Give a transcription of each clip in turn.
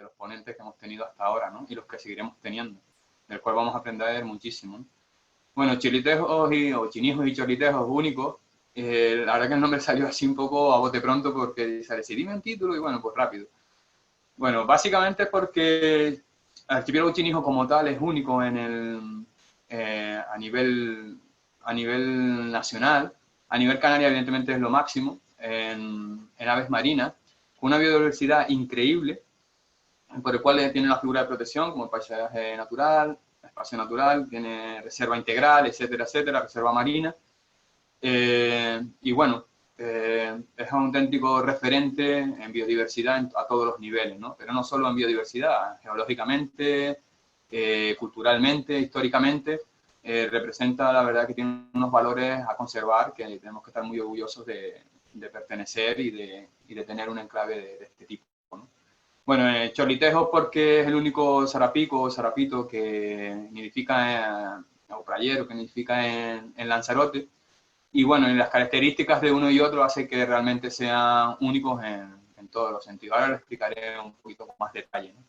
los ponentes que hemos tenido hasta ahora, ¿no? Y los que seguiremos teniendo, del cual vamos a aprender muchísimo, ¿no? Bueno, chorlitejos o chinijos y chorlitejos únicos, la verdad que el nombre salió así un poco a bote pronto porque se decidí un título y bueno, pues rápido. Bueno, básicamente porque el archipiélago chinijo como tal es único en a nivel nacional. A nivel canaria, evidentemente, es lo máximo en aves marinas, con una biodiversidad increíble, por el cual tiene la figura de protección como el paisaje natural, espacio natural, tiene reserva integral, etcétera, etcétera, reserva marina. Y bueno, es un auténtico referente en biodiversidad a todos los niveles, ¿no? Pero no solo en biodiversidad, geológicamente, culturalmente, históricamente, representa la verdad que tiene unos valores a conservar que tenemos que estar muy orgullosos de pertenecer y de tener un enclave de este tipo, ¿no? Bueno, chorlitejo porque es el único zarapico o zarapito que nidifica, o playero, que nidifica en Lanzarote. Y bueno, y las características de uno y otro hacen que realmente sean únicos en todos los sentidos. Ahora lo explicaré un poquito con más detalle, ¿no?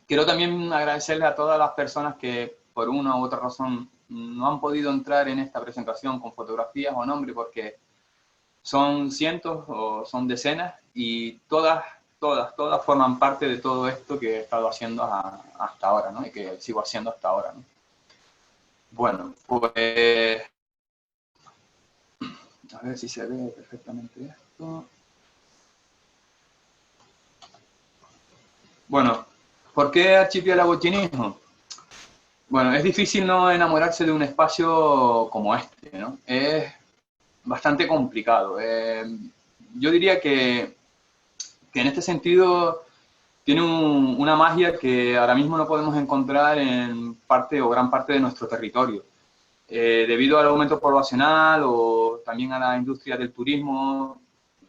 Quiero también agradecerle a todas las personas que por una u otra razón no han podido entrar en esta presentación con fotografías o nombre, porque son cientos o son decenas y todas forman parte de todo esto que he estado haciendo hasta ahora, ¿no? Y que sigo haciendo hasta ahora, ¿no? Bueno, pues a ver si se ve perfectamente esto. Bueno, ¿por qué archipiélago chinijo? Bueno, es difícil no enamorarse de un espacio como este, ¿no? Es bastante complicado. Yo diría que en este sentido tiene una magia que ahora mismo no podemos encontrar en parte o gran parte de nuestro territorio. Debido al aumento poblacional o también a la industria del turismo,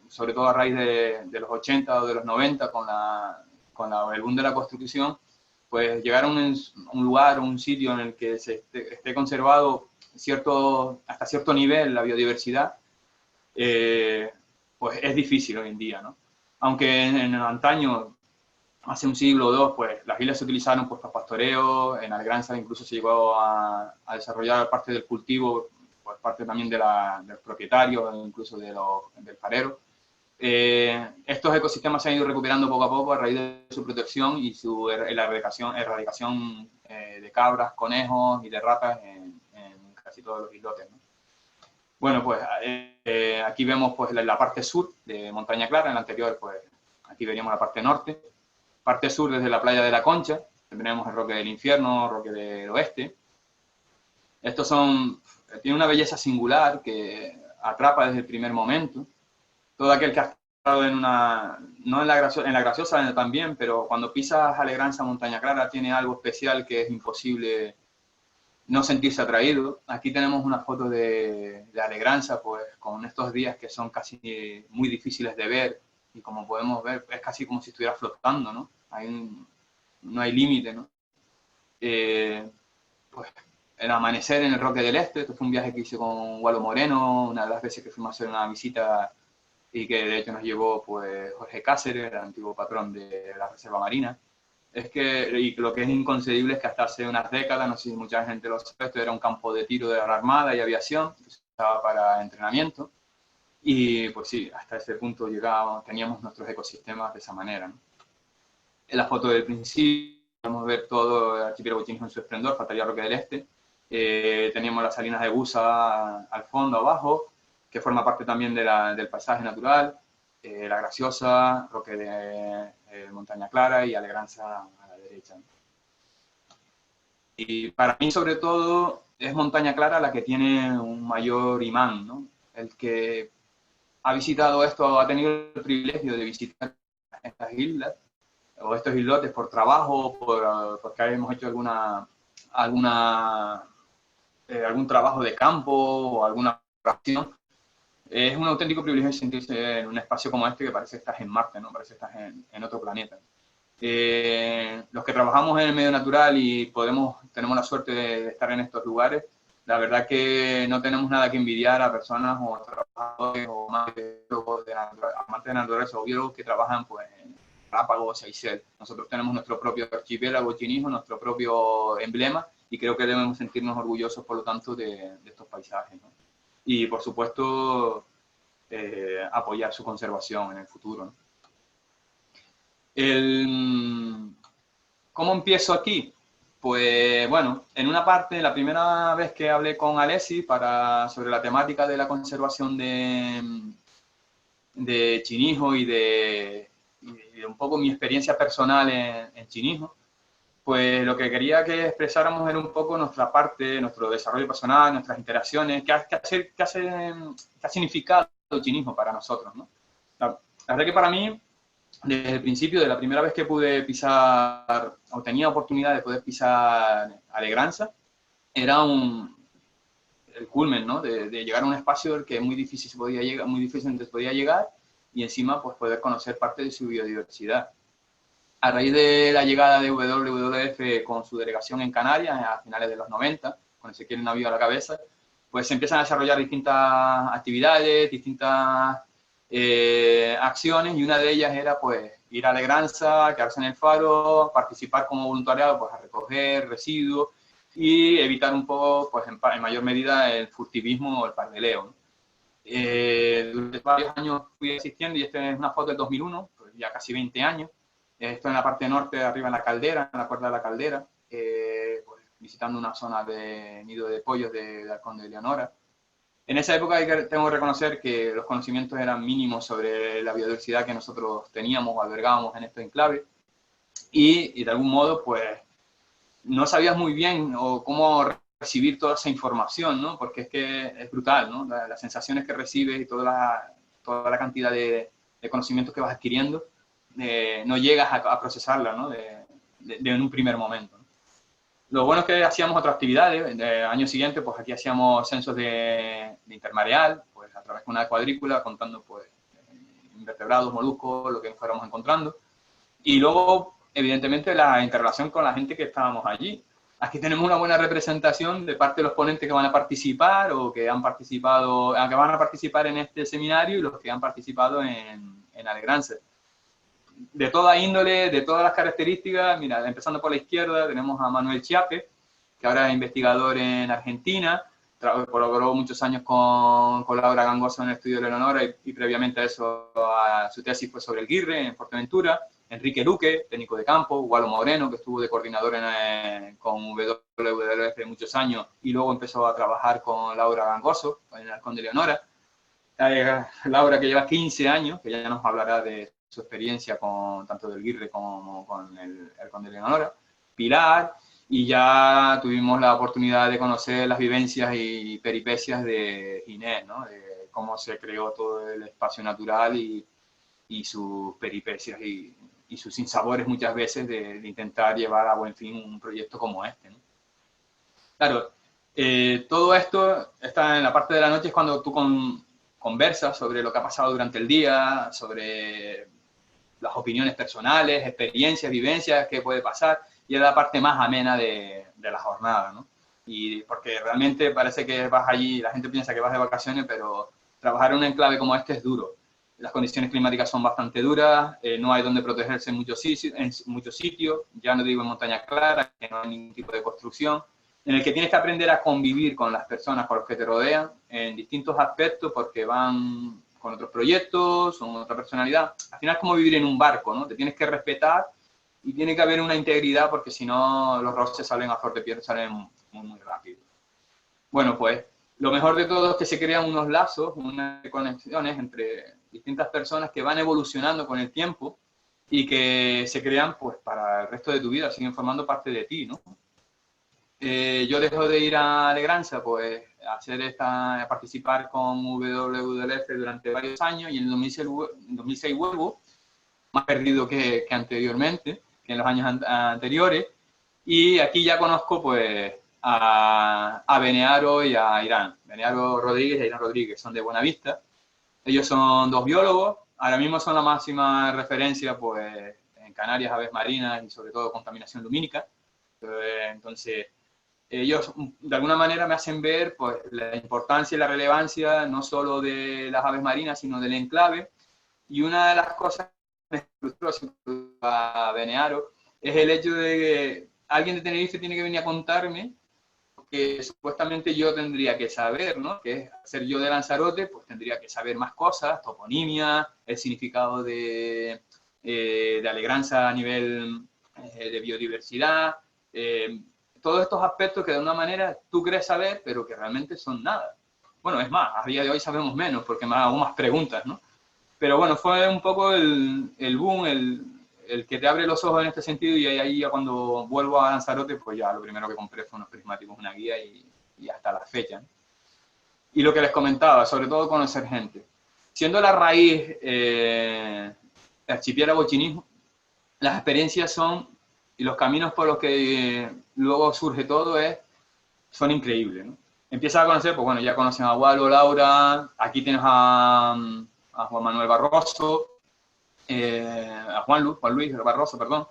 sobre todo a raíz de los 80 o de los 90 con el boom de la construcción, pues llegar a un lugar, un sitio en el que esté conservado hasta cierto nivel la biodiversidad, pues es difícil hoy en día, ¿no? Aunque en el antaño, hace un siglo o dos, pues las islas se utilizaron pues, para pastoreo, en Algranza incluso se llegó a desarrollar parte del cultivo, pues parte también de los propietarios, incluso del farero. Estos ecosistemas se han ido recuperando poco a poco a raíz de su protección y su erradicación de cabras, conejos y de ratas en casi todos los islotes, ¿no? Bueno, pues aquí vemos pues, la parte sur de Montaña Clara, en la anterior pues aquí veríamos la parte norte. Parte sur desde la playa de la Concha, tenemos el Roque del Infierno, Roque del Oeste. Estos tienen una belleza singular que atrapa desde el primer momento. Todo aquel que ha estado no en la Graciosa también, pero cuando pisas Alegranza, Montaña Clara, tiene algo especial que es imposible no sentirse atraído. Aquí tenemos una foto de Alegranza, pues con estos días que son casi muy difíciles de ver, y como podemos ver, es casi como si estuviera flotando, ¿no? No hay límite, ¿no? Pues el amanecer en el Roque del Este, esto fue un viaje que hice con Gualo Moreno, una de las veces que fuimos a hacer una visita y que de hecho nos llevó pues Jorge Cáceres, el antiguo patrón de la Reserva Marina. Y lo que es inconcebible es que hasta hace unas décadas, no sé si mucha gente lo sabe, esto era un campo de tiro de la Armada y aviación, que se usaba para entrenamiento. Y pues sí, hasta ese punto teníamos nuestros ecosistemas de esa manera, ¿no? En la foto del principio podemos ver todo el archipiélago chinijo en su esplendor, faltaría Roque del Este. Teníamos las salinas de Busa al fondo, abajo, que forma parte también del paisaje natural. La Graciosa, Roque de Montaña Clara y Alegranza a la derecha. Y para mí, sobre todo, es Montaña Clara la que tiene un mayor imán, ¿no? El que ha visitado esto, ha tenido el privilegio de visitar estas islas o estos islotes por trabajo, porque hemos hecho algún trabajo de campo o alguna acción. Es un auténtico privilegio sentirse en un espacio como este que parece que estás en Marte, ¿no? Parece que estás en otro planeta. Los que trabajamos en el medio natural y tenemos la suerte de estar en estos lugares, la verdad que no tenemos nada que envidiar a personas o trabajadores o amantes de la naturaleza o biólogos que trabajan pues, Galápagos, Seychelles. Nosotros tenemos nuestro propio archipiélago Chinijo, nuestro propio emblema, y creo que debemos sentirnos orgullosos, por lo tanto, de estos paisajes, ¿no? Y, por supuesto, apoyar su conservación en el futuro, ¿no? ¿Cómo empiezo aquí? Pues bueno, en una parte, la primera vez que hablé con Alessi sobre la temática de la conservación de Chinijo y de un poco mi experiencia personal en Chinijo, pues lo que quería que expresáramos era un poco nuestra parte, nuestro desarrollo personal, nuestras interacciones, qué ha significado Chinijo para nosotros, ¿no? La verdad que para mí, desde el principio, de la primera vez que pude pisar, o tenía oportunidad de poder pisar Alegranza, era el culmen, ¿no? De llegar a un espacio al que muy difícil se podía llegar, y encima pues poder conocer parte de su biodiversidad. A raíz de la llegada de WWF con su delegación en Canarias a finales de los 90, con Ezequiel Navío a la cabeza, pues se empiezan a desarrollar distintas actividades, distintas acciones, y una de ellas era pues ir a Alegranza, quedarse en el faro, participar como voluntariado pues a recoger residuos y evitar un poco, pues en mayor medida, el furtivismo o el pardeleo, ¿no? Durante varios años fui asistiendo, y esta es una foto del 2001, pues ya casi 20 años. Esto en la parte norte, arriba en la caldera, en la cuerda de la caldera, pues, visitando una zona de nido de pollos de Halcón de Leonora. En esa época tengo que reconocer que los conocimientos eran mínimos sobre la biodiversidad que nosotros teníamos o albergábamos en este enclave, y de algún modo pues no sabías muy bien o cómo recibir toda esa información, ¿no? Porque es que es brutal, ¿no? Las sensaciones que recibes y toda la cantidad de conocimientos que vas adquiriendo, no llegas a procesarla, ¿no? En un primer momento, ¿no? Lo bueno es que hacíamos otras actividades. El año siguiente, pues aquí hacíamos censos de intermareal, pues a través de una cuadrícula, contando pues invertebrados, moluscos, lo que fuéramos encontrando. Y luego, evidentemente, la interrelación con la gente que estábamos allí. Aquí tenemos una buena representación de parte de los ponentes que van a participar o que han participado, que van a participar en este seminario, y los que han participado en Alegranza. De toda índole, de todas las características. Mira, empezando por la izquierda, tenemos a Manuel Chiape, que ahora es investigador en Argentina, colaboró muchos años con Laura Gangoso en el estudio de Leonora, y previamente a eso su tesis fue sobre el guirre en Fuerteventura. Enrique Luque, técnico de campo. Gualo Moreno, que estuvo de coordinador con WWF muchos años, y luego empezó a trabajar con Laura Gangoso en el Halcón de Leonora. Laura, que lleva 15 años, que ya nos hablará de su experiencia tanto del guirre como con el Halcón de Leonora. Pilar, y ya tuvimos la oportunidad de conocer las vivencias y peripecias de Ginés, ¿no? De cómo se creó todo el espacio natural y sus peripecias y sus sinsabores muchas veces de intentar llevar a buen fin un proyecto como este, ¿no? Claro, todo esto está en la parte de la noche, es cuando tú conversas sobre lo que ha pasado durante el día, sobre las opiniones personales, experiencias, vivencias, qué puede pasar, y es la parte más amena de la jornada, ¿no? Y porque realmente parece que vas allí, la gente piensa que vas de vacaciones, pero trabajar en un enclave como este es duro. Las condiciones climáticas son bastante duras, no hay donde protegerse en muchos sitios, ya no digo en Montaña Clara, que no hay ningún tipo de construcción, en el que tienes que aprender a convivir con las personas, con los que te rodean, en distintos aspectos, porque van con otros proyectos, son otra personalidad. Al final es como vivir en un barco, ¿no? Te tienes que respetar y tiene que haber una integridad, porque si no los roces salen a flor de piel, salen muy, muy rápido. Bueno, pues lo mejor de todo es que se crean unos lazos, unas conexiones entre distintas personas que van evolucionando con el tiempo y que se crean pues para el resto de tu vida, siguen formando parte de ti, ¿no? Yo dejo de ir a Alegranza, pues a participar con WWF durante varios años, y en el 2006 vuelvo, más perdido que anteriormente, que en los años anteriores, y aquí ya conozco pues a Benearo y a Irán. Benearo Rodríguez y Irán Rodríguez son de Buenavista. Ellos son dos biólogos, ahora mismo son la máxima referencia pues en Canarias, aves marinas y sobre todo contaminación lumínica. Entonces, ellos de alguna manera me hacen ver pues la importancia y la relevancia no solo de las aves marinas, sino del enclave. Y una de las cosas que me frustró a Benearo, es el hecho de que alguien de Tenerife tiene que venir a contarme que supuestamente yo tendría que saber, ¿no? Que es ser yo de Lanzarote, pues tendría que saber más cosas, toponimia, el significado de alegranza a nivel de biodiversidad, todos estos aspectos que de una manera tú crees saber, pero que realmente son nada. Bueno, es más, a día de hoy sabemos menos porque me hago más preguntas, ¿no? Pero bueno, fue un poco el boom, el que te abre los ojos en este sentido, y ahí ya cuando vuelvo a Lanzarote, pues ya lo primero que compré fue unos prismáticos, una guía y hasta la fecha, ¿no? Y lo que les comentaba, sobre todo conocer gente. Siendo la raíz archipiélago chinismo, las experiencias son, y los caminos por los que luego surge todo son increíbles, ¿no? Empiezas a conocer, pues bueno, ya conocen a Walo, Laura, aquí tienes a Juan Manuel Barroso, a Juan Luis Barroso, perdón,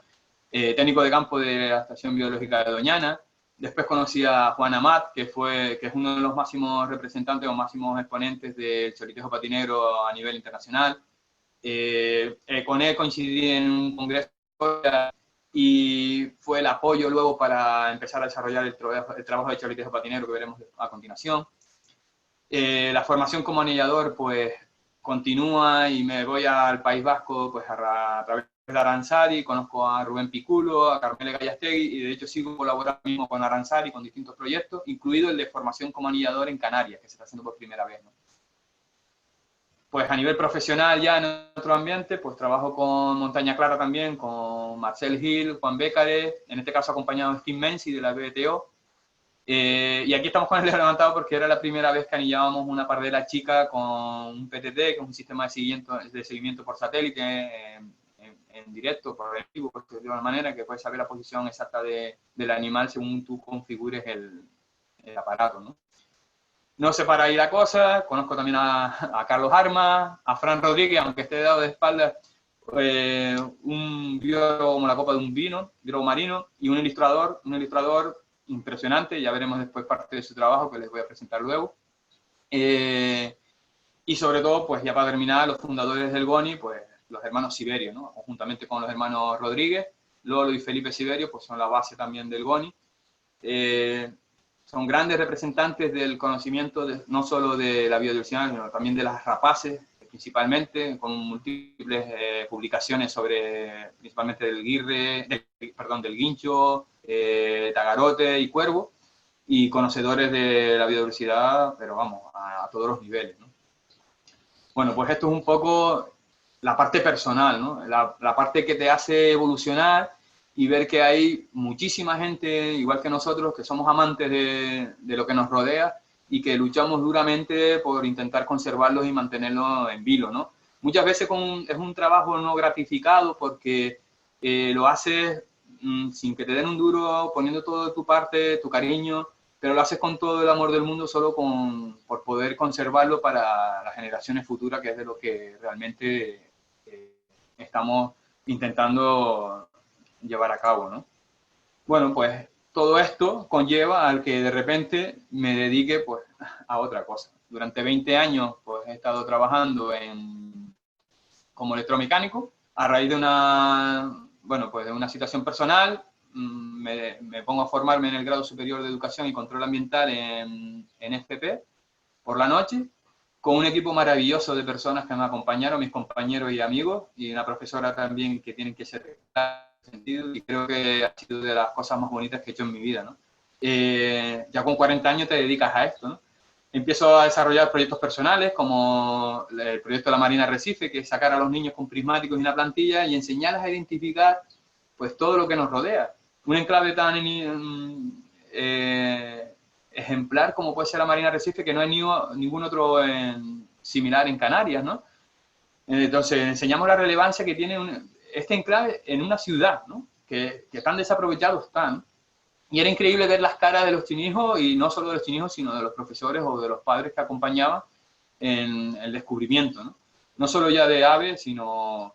técnico de campo de la Estación Biológica de Doñana. Después conocí a Juan Amat, que es uno de los máximos representantes o máximos exponentes del choritejo patinegro a nivel internacional. Con él coincidí en un congreso y fue el apoyo luego para empezar a desarrollar el trabajo de choritejo patinegro que veremos a continuación. La formación como anillador, pues continúa y me voy al País Vasco pues a través de Aranzadi, conozco a Rubén Piculo, a Carmele Gallastegui, y de hecho sigo colaborando mismo con Aranzadi con distintos proyectos, incluido el de formación como anillador en Canarias, que se está haciendo por primera vez, ¿no? Pues a nivel profesional ya en otro ambiente, pues trabajo con Montaña Clara también, con Marcel Gil, Juan Bécare, en este caso acompañado de Steve Menzi de la BTO. Y aquí estamos con el dedo levantado porque era la primera vez que anillábamos una pardela chica con un PTT, que es un sistema de seguimiento por satélite, en directo, por el vivo, por decirlo de alguna manera, que puedes saber la posición exacta del animal según tú configures el aparato, ¿no? No sé para ir la cosa, conozco también a Carlos Armas, a Fran Rodríguez, aunque esté dado de espaldas, un biólogo como la copa de un vino, biólogo marino, y un ilustrador impresionante, ya veremos después parte de su trabajo que les voy a presentar luego. Y sobre todo, pues ya para terminar, los fundadores del GONI, pues los hermanos Siberio, ¿no? Juntamente con los hermanos Rodríguez, Lolo y Felipe Siberio, pues son la base también del GONI. Son grandes representantes del conocimiento no solo de la biodiversidad, sino también de las rapaces, principalmente, con múltiples publicaciones sobre, principalmente del del guincho, tagarote y cuervo, y conocedores de la biodiversidad, pero vamos, a todos los niveles, ¿no? Bueno, pues esto es un poco la parte personal, ¿no? La parte que te hace evolucionar y ver que hay muchísima gente, igual que nosotros, que somos amantes de lo que nos rodea y que luchamos duramente por intentar conservarlos y mantenerlos en vilo, ¿no? Muchas veces es un trabajo no gratificado porque lo haces sin que te den un duro, poniendo todo de tu parte, tu cariño, pero lo haces con todo el amor del mundo solo por poder conservarlo para las generaciones futuras, que es de lo que realmente estamos intentando llevar a cabo, ¿no? Bueno, pues todo esto conlleva al que de repente me dedique pues a otra cosa. Durante 20 años pues he estado trabajando como electromecánico. A raíz de de una situación personal, me pongo a formarme en el grado superior de educación y control ambiental en FP por la noche, con un equipo maravilloso de personas que me acompañaron, mis compañeros y amigos, y una profesora también que tienen que ser sentido, y creo que ha sido de las cosas más bonitas que he hecho en mi vida, ¿no? Ya con 40 años te dedicas a esto, ¿no? Empiezo a desarrollar proyectos personales, como el proyecto de la Marina Arrecife, que es sacar a los niños con prismáticos y una plantilla y enseñarles a identificar pues todo lo que nos rodea. Un enclave tan ejemplar como puede ser la Marina Arrecife, que no hay ningún otro similar en Canarias, ¿no? Entonces, enseñamos la relevancia que tiene este enclave en una ciudad, ¿no? Que tan desaprovechados están. Y era increíble ver las caras de los chinijos, y no solo de los chinijos, sino de los profesores o de los padres que acompañaban en el descubrimiento, ¿no? No solo ya de aves, sino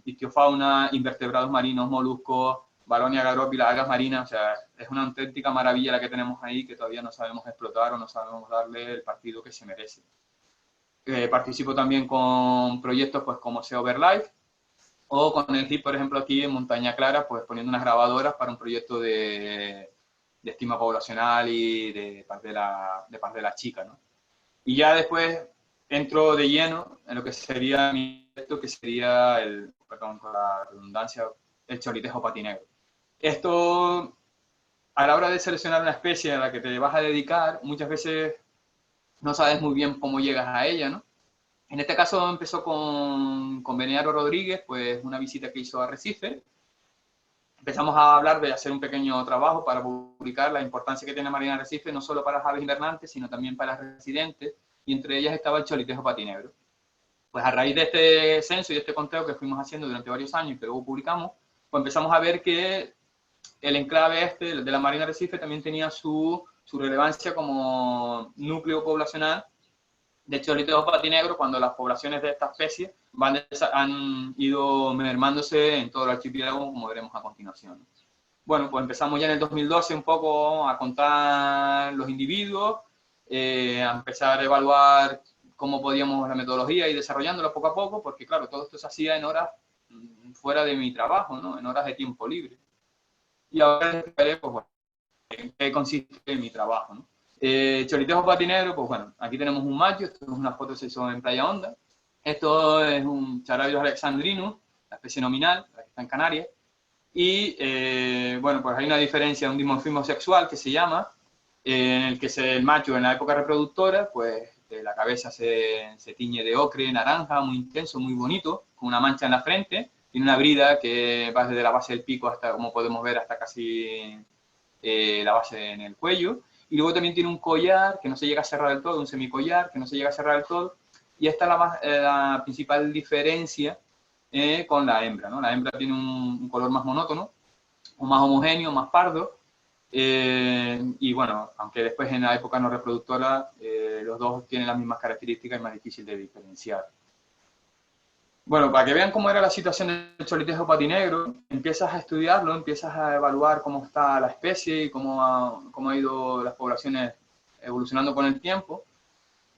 ictiofauna, invertebrados marinos, moluscos, Balonia garópila, algas marinas. O sea, es una auténtica maravilla la que tenemos ahí, que todavía no sabemos explotar o no sabemos darle el partido que se merece. Participo también con proyectos pues, como Sea Over Life, O con el HIP, por ejemplo, aquí en Montaña Clara, pues poniendo unas grabadoras para un proyecto de estima poblacional y de parte de la chica, ¿no? Y ya después entro de lleno en lo que sería mi proyecto, que sería perdón, con la redundancia, el cholitejo patinegro. Esto, a la hora de seleccionar una especie a la que te vas a dedicar, muchas veces no sabes muy bien cómo llegas a ella, ¿no? En este caso empezó con Beniaro Rodríguez, pues una visita que hizo a Arrecife. Empezamos a hablar de hacer un pequeño trabajo para publicar la importancia que tiene Marina Arrecife, no solo para las aves invernantes, sino también para las residentes, y entre ellas estaba el cholitejo patinegro. Pues a raíz de este censo y de este conteo que fuimos haciendo durante varios años y que luego publicamos, pues empezamos a ver que el enclave este de la Marina Arrecife también tenía su relevancia como núcleo poblacional de cholitejo patinegro, cuando las poblaciones de esta especie han ido mermándose en todo el archipiélago, como veremos a continuación. Bueno, pues empezamos ya en el 2012 un poco a contar los individuos, a empezar a evaluar cómo podíamos la metodología y desarrollándola poco a poco, porque claro, todo esto se hacía en horas fuera de mi trabajo, ¿no? En horas de tiempo libre. Y ahora les explicaré, pues, bueno, en qué consiste mi trabajo, ¿no? Cholitejo patinegro, pues bueno, aquí tenemos un macho, esto es una foto que se hizo en Playa Honda. Esto es un Charabius alexandrinus, la especie nominal, la que está en Canarias. Y bueno, pues hay una diferencia, un dimorfismo sexual que se llama, en el que el macho en la época reproductora, pues la cabeza se tiñe de ocre, naranja, muy intenso, muy bonito, con una mancha en la frente, tiene una brida que va desde la base del pico hasta, como podemos ver, hasta casi la base en el cuello, y luego también tiene un collar que no se llega a cerrar del todo, un semicollar que no se llega a cerrar del todo, y esta es la principal diferencia con la hembra, ¿no? La hembra tiene un color más monótono, o más homogéneo, más pardo, y bueno, aunque después en la época no reproductora los dos tienen las mismas características, es más difícil de diferenciar. Bueno, para que vean cómo era la situación del cholitejo patinegro, empiezas a estudiarlo, empiezas a evaluar cómo está la especie y cómo ha ido las poblaciones evolucionando con el tiempo.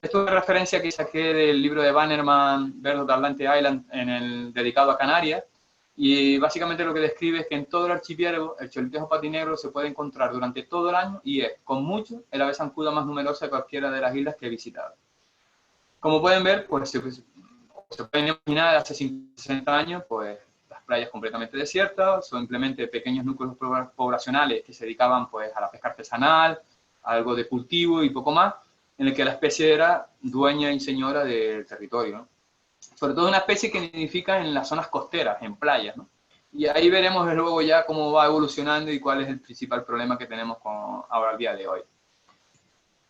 Esto es una referencia que saqué del libro de Bannerman, Birds of Atlantic Island, dedicado a Canarias, y básicamente lo que describe es que en todo el archipiélago el cholitejo patinegro se puede encontrar durante todo el año y es, con mucho, el ave zancuda más numerosa de cualquiera de las islas que he visitado. Como pueden ver, pues se pueden imaginar, hace 60 años, pues las playas completamente desiertas, simplemente pequeños núcleos poblacionales que se dedicaban pues a la pesca artesanal, a algo de cultivo y poco más, en el que la especie era dueña y señora del territorio, ¿no? Sobre todo una especie que nidifica en las zonas costeras, en playas, ¿no? Y ahí veremos luego ya cómo va evolucionando y cuál es el principal problema que tenemos ahora al día de hoy.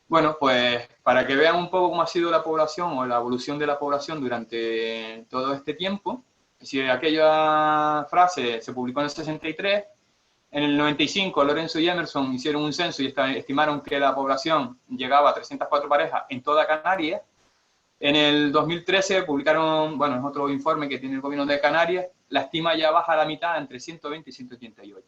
Bueno, pues para que vean un poco cómo ha sido la población o la evolución de la población durante todo este tiempo, si aquella frase se publicó en el 63, en el 95 Lorenzo y Emerson hicieron un censo y estimaron que la población llegaba a 304 parejas en toda Canarias. En el 2013 publicaron, bueno, es otro informe que tiene el gobierno de Canarias, la estima ya baja a la mitad, entre 120 y 188.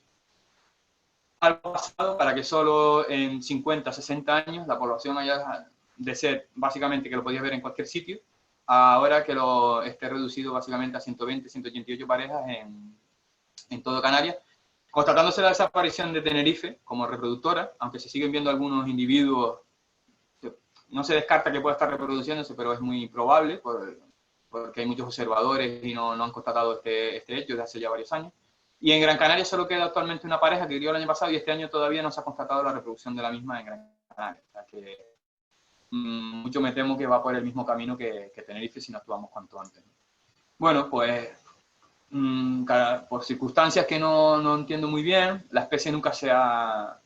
Algo pasado para que solo en 50, 60 años la población haya de ser básicamente que lo podías ver en cualquier sitio, ahora que lo esté reducido básicamente a 120, 188 parejas en todo Canarias, constatándose la desaparición de Tenerife como reproductora, aunque se siguen viendo algunos individuos, no se descarta que pueda estar reproduciéndose, pero es muy probable porque hay muchos observadores y no han constatado este hecho desde hace ya varios años. Y en Gran Canaria solo queda actualmente una pareja que crió el año pasado y este año todavía no se ha constatado la reproducción de la misma en Gran Canaria. O sea que mucho me temo que va por el mismo camino que Tenerife si no actuamos cuanto antes. Bueno, pues por circunstancias que no entiendo muy bien, la especie nunca se ha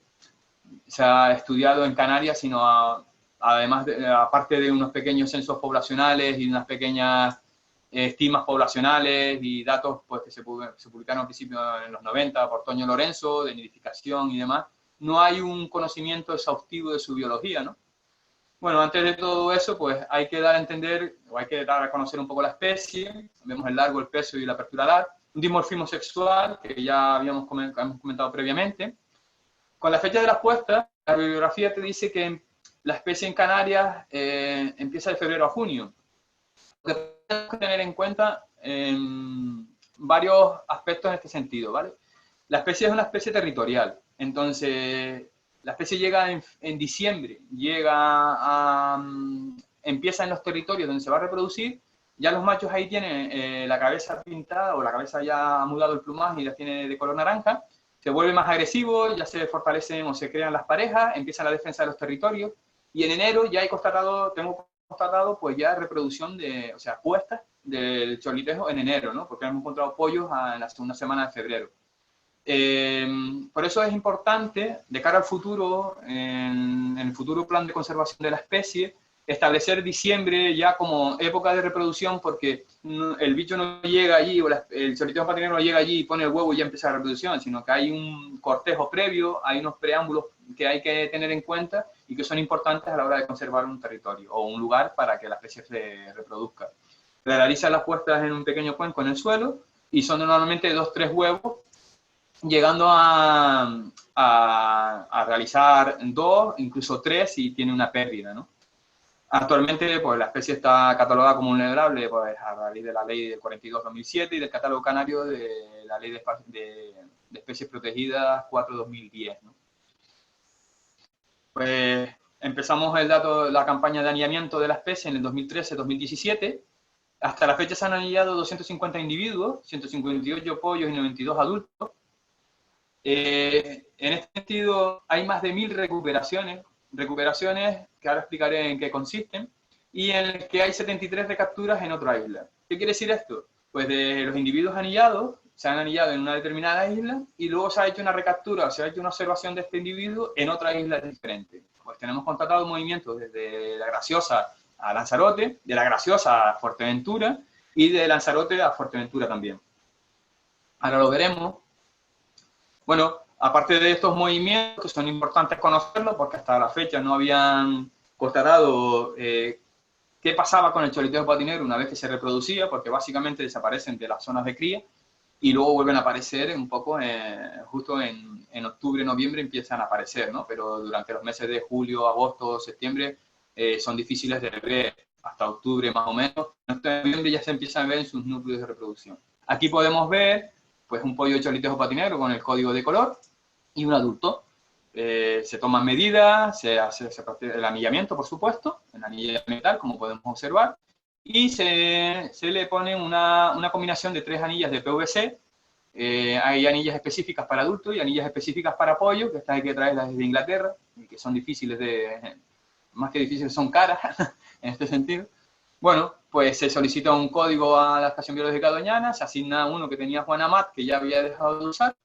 estudiado en Canarias, sino además, aparte de unos pequeños censos poblacionales y unas pequeñas estimas poblacionales y datos pues, que se publicaron al principio en los 90 por Toño Lorenzo, de nidificación y demás, no hay un conocimiento exhaustivo de su biología, ¿no? Bueno, antes de todo eso, pues hay que dar a entender, o hay que dar a conocer un poco la especie, vemos el largo, el peso y la apertura alar, un dimorfismo sexual, que ya hemos comentado previamente. Con la fecha de las puestas, la bibliografía te dice que la especie en Canarias empieza de febrero a junio. Lo que tenemos que tener en cuenta, varios aspectos en este sentido, ¿vale? La especie es una especie territorial, entonces la especie llega en diciembre, empieza en los territorios donde se va a reproducir, ya los machos ahí tienen la cabeza pintada o la cabeza ya ha mudado el plumaje y la tiene de color naranja, se vuelve más agresivo, ya se fortalecen o se crean las parejas, empieza la defensa de los territorios y en enero ya tengo constatado pues ya reproducción o sea, puestas del cholitejo en enero, ¿no? Porque hemos encontrado pollos en la segunda semana de febrero. Por eso es importante, de cara al futuro, en el futuro plan de conservación de la especie, establecer diciembre ya como época de reproducción, porque el bicho no llega allí, o el cholitejo patinero no llega allí y pone el huevo y ya empieza la reproducción, sino que hay un cortejo previo, hay unos preámbulos que hay que tener en cuenta y que son importantes a la hora de conservar un territorio o un lugar para que la especie se reproduzca. Realiza las puestas en un pequeño cuenco en el suelo y son normalmente 2-3 huevos, llegando a realizar 2, incluso 3 si tiene una pérdida, ¿no? Actualmente, pues la especie está catalogada como vulnerable pues, a raíz de la ley del 42-2007 y del catálogo canario de la ley de especies protegidas 4-2010, ¿no? Pues empezamos la campaña de anillamiento de la especie en el 2013-2017. Hasta la fecha se han anillado 250 individuos, 158 pollos y 92 adultos. En este sentido, hay más de 1000 recuperaciones que ahora explicaré en qué consisten, y en el que hay 73 recapturas en otra isla. ¿Qué quiere decir esto? Pues de los individuos anillados, se han anillado en una determinada isla y luego se ha hecho una recaptura, se ha hecho una observación de este individuo en otra isla diferente. Pues tenemos constatado movimientos desde La Graciosa a Lanzarote, de La Graciosa a Fuerteventura y de Lanzarote a Fuerteventura también. Ahora lo veremos. Bueno, aparte de estos movimientos, que son importantes conocerlos, porque hasta la fecha no habían constatado qué pasaba con el cholitejo patinero una vez que se reproducía, porque básicamente desaparecen de las zonas de cría y luego vuelven a aparecer un poco, justo en octubre, noviembre empiezan a aparecer, ¿no? Pero durante los meses de julio, agosto, septiembre son difíciles de ver, hasta octubre más o menos. En noviembre ya se empiezan a ver en sus núcleos de reproducción. Aquí podemos ver pues un pollo cholitejo patinero con el código de color y un adulto. Se toman medidas, se hace el anillamiento, por supuesto, el anillamiento metal, como podemos observar, y se le pone una combinación de 3 anillas de PVC. Hay anillas específicas para adultos y anillas específicas para pollo, que estas hay que traerlas desde Inglaterra, y que son difíciles más que difíciles, son caras en este sentido. Bueno, pues se solicita un código a la Estación Biológica Doñana, se asigna uno que tenía Juan Amat, que ya había dejado de usar,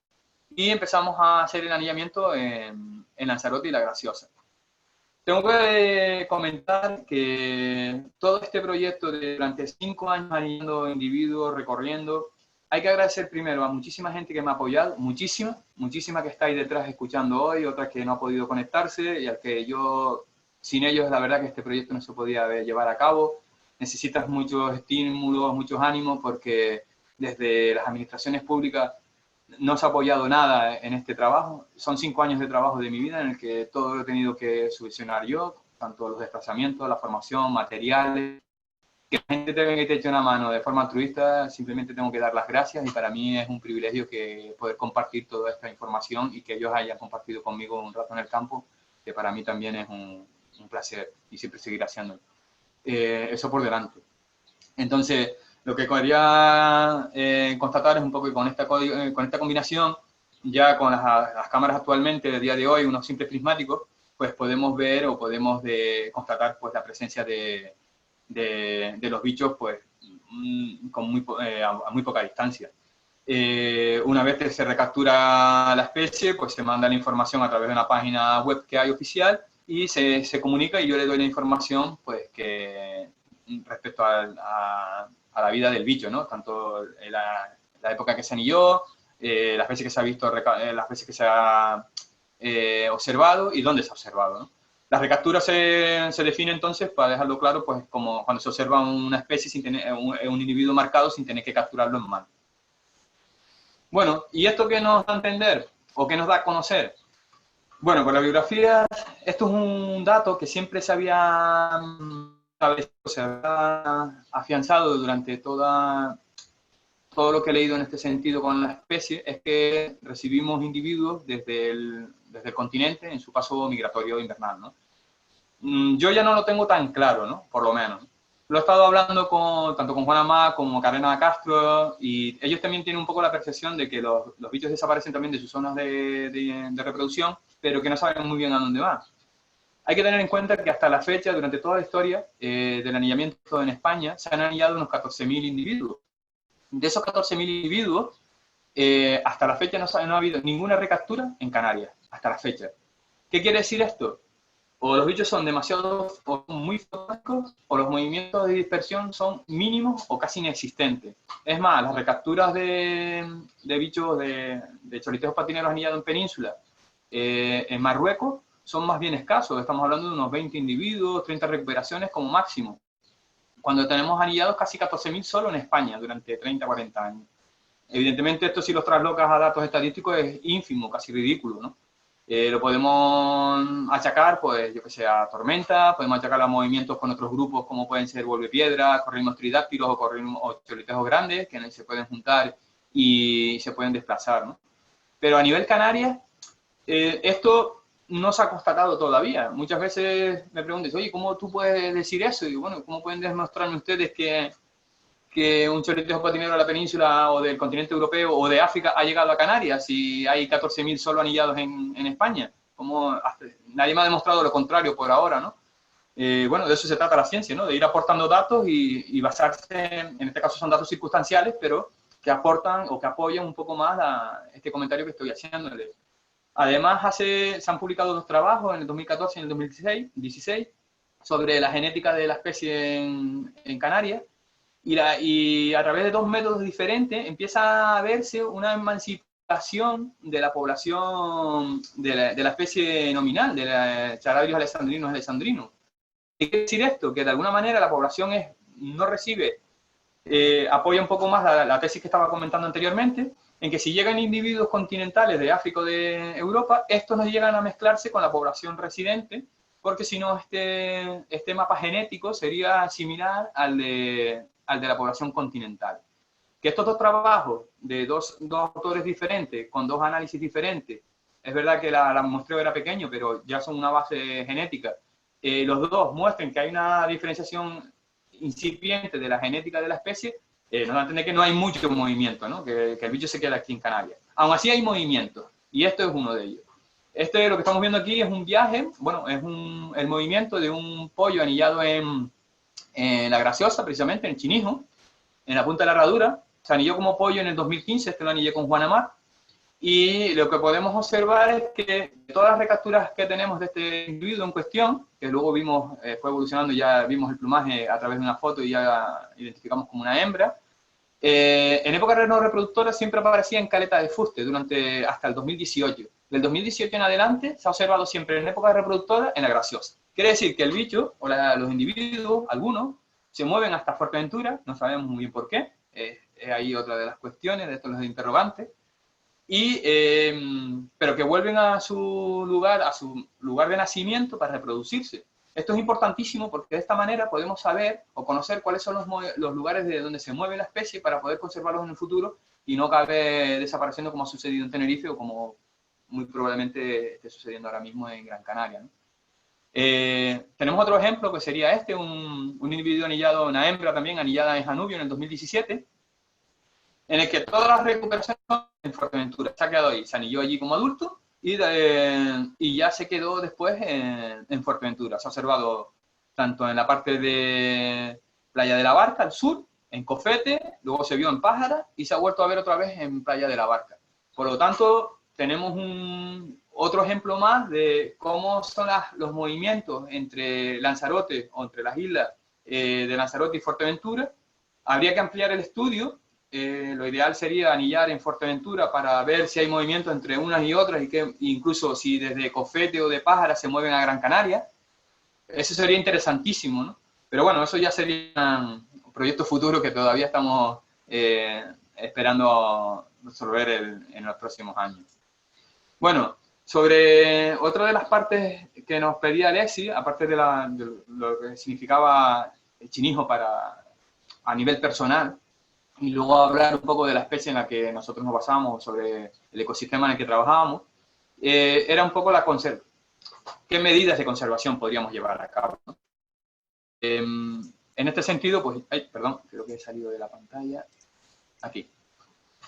y empezamos a hacer el anillamiento en Lanzarote y La Graciosa. Tengo que comentar que todo este proyecto de durante 5 años anillando individuos, recorriendo, hay que agradecer primero a muchísima gente que me ha apoyado, muchísima que está ahí detrás escuchando hoy, otras que no ha podido conectarse y al que yo, sin ellos, la verdad que este proyecto no se podía llevar a cabo. Necesitas muchos estímulos, muchos ánimos, porque desde las administraciones públicas no se ha apoyado nada en este trabajo. Son 5 años de trabajo de mi vida en el que todo lo he tenido que subvencionar yo, tanto los desplazamientos, la formación, materiales. Que la gente te eche una mano de forma altruista, simplemente tengo que dar las gracias y para mí es un privilegio que poder compartir toda esta información y que ellos hayan compartido conmigo un rato en el campo, que para mí también es un placer y siempre seguirá haciéndolo. Eso por delante. Entonces, lo que quería constatar es un poco que con esta combinación, ya con las cámaras actualmente, a día de hoy, unos simples prismáticos, pues podemos ver o podemos constatar pues, la presencia de los bichos pues, a muy poca distancia. Una vez que se recaptura la especie, pues se manda la información a través de una página web que hay oficial y se comunica y yo le doy la información pues, que respecto a la vida del bicho, ¿no? Tanto la época que se anilló, las veces que se ha visto, las veces que se ha observado y dónde se ha observado, ¿no? La recaptura se define entonces, para dejarlo claro, pues como cuando se observa una especie sin tener un individuo marcado sin tener que capturarlo en mano. Bueno, ¿y esto qué nos da a entender o qué nos da a conocer? Bueno, pues la biografía, esto es un dato que siempre se había afianzado durante toda todo lo que he leído en este sentido con la especie es que recibimos individuos desde el continente en su paso migratorio invernal, ¿no? Yo ya no lo tengo tan claro, ¿no? Por lo menos. Lo he estado hablando tanto con Juan Amá como Carolina Castro, y ellos también tienen un poco la percepción de que los bichos desaparecen también de sus zonas de reproducción, pero que no saben muy bien a dónde van. Hay que tener en cuenta que hasta la fecha, durante toda la historia del anillamiento en España, se han anillado unos 14.000 individuos. De esos 14.000 individuos, hasta la fecha no ha habido ninguna recaptura en Canarias, hasta la fecha. ¿Qué quiere decir esto? O los bichos son demasiado o muy fotográficos, o los movimientos de dispersión son mínimos o casi inexistentes. Es más, las recapturas de bichos de choritejos patineros anillados en península en Marruecos son más bien escasos. Estamos hablando de unos 20 individuos, 30 recuperaciones como máximo, cuando tenemos anillados casi 14.000 solo en España durante 30, 40 años. Evidentemente, esto si los traslocas a datos estadísticos es ínfimo, casi ridículo, ¿no? Lo podemos achacar, pues, yo que sé, a tormenta, podemos achacar a movimientos con otros grupos como pueden ser vuelvepiedras, corrimos tridáctilos o choritejos grandes que se pueden juntar y se pueden desplazar, ¿no? Pero a nivel Canarias, esto no se ha constatado todavía. Muchas veces me preguntan, oye, ¿cómo tú puedes decir eso? Y bueno, ¿cómo pueden demostrarme ustedes que un chorritejo patinero de la península o del continente europeo o de África ha llegado a Canarias si hay 14.000 solo anillados en España? Nadie me ha demostrado lo contrario por ahora, ¿no? Bueno, de eso se trata la ciencia, ¿no? De ir aportando datos y basarse, en este caso son datos circunstanciales, pero que aportan o que apoyan un poco más este comentario que estoy haciéndole. Además, se han publicado dos trabajos en el 2014 y en el 2016 sobre la genética de la especie en Canarias, y a través de dos métodos diferentes empieza a verse una emancipación de la población de la especie nominal, de la Charadrius alexandrinus. ¿Qué quiere decir esto? Que de alguna manera la población no recibe, apoya un poco más la tesis que estaba comentando anteriormente, en que si llegan individuos continentales de África o de Europa, estos no llegan a mezclarse con la población residente, porque si no este mapa genético sería similar al de la población continental. Que estos dos trabajos de dos autores diferentes, con dos análisis diferentes, es verdad que la muestreo era pequeño, pero ya son una base genética, los dos muestren que hay una diferenciación incipiente de la genética de la especie, nos da a entender que no hay mucho movimiento, ¿no? Que el bicho se queda aquí en Canarias. Aún así hay movimiento, y esto es uno de ellos. Lo que estamos viendo aquí es un viaje, bueno, es el movimiento de un pollo anillado en La Graciosa, precisamente, en Chinijo, en la punta de la herradura. Se anilló como pollo en el 2015, lo anillé con Juan Amar, y lo que podemos observar es que todas las recapturas que tenemos de este individuo en cuestión, que luego vimos, fue evolucionando, ya vimos el plumaje a través de una foto y ya identificamos como una hembra, en época no reproductora siempre aparecía en caleta de fuste hasta el 2018. Del 2018 en adelante se ha observado siempre en época reproductora en La Graciosa. Quiere decir que el bicho o los individuos, algunos, se mueven hasta Fuerteventura, no sabemos muy bien por qué, es ahí otra de las cuestiones, de estos los interrogantes, pero que vuelven a su lugar de nacimiento para reproducirse. Esto es importantísimo porque de esta manera podemos saber o conocer cuáles son los lugares de donde se mueve la especie para poder conservarlos en el futuro y no acabe desapareciendo como ha sucedido en Tenerife o como muy probablemente esté sucediendo ahora mismo en Gran Canaria, ¿no? Tenemos otro ejemplo que sería un individuo anillado, una hembra también anillada en Janubio en el 2017, en el que todas las recuperaciones son en Fuerteventura. Se ha quedado ahí, se anilló allí como adulto y ya se quedó después en Fuerteventura. Se ha observado tanto en la parte de Playa de la Barca, al sur, en Cofete, luego se vio en Pájara y se ha vuelto a ver otra vez en Playa de la Barca. Por lo tanto, tenemos otro ejemplo más de cómo son los movimientos entre Lanzarote o entre las islas de Lanzarote y Fuerteventura. Habría que ampliar el estudio. Lo ideal sería anillar en Fuerteventura para ver si hay movimiento entre unas y otras y que incluso si desde Cofete o de Pájara se mueven a Gran Canaria. Eso sería interesantísimo, ¿no? Pero bueno, eso ya sería un proyecto futuro que todavía estamos esperando resolver en los próximos años. Bueno, sobre otra de las partes que nos pedía Alexis, aparte de lo que significaba el chinijo a nivel personal, y luego hablar un poco de la especie en la que nosotros nos basamos, sobre el ecosistema en el que trabajábamos, era un poco qué medidas de conservación podríamos llevar a cabo, ¿no? En este sentido, pues, ay, perdón, creo que he salido de la pantalla, aquí.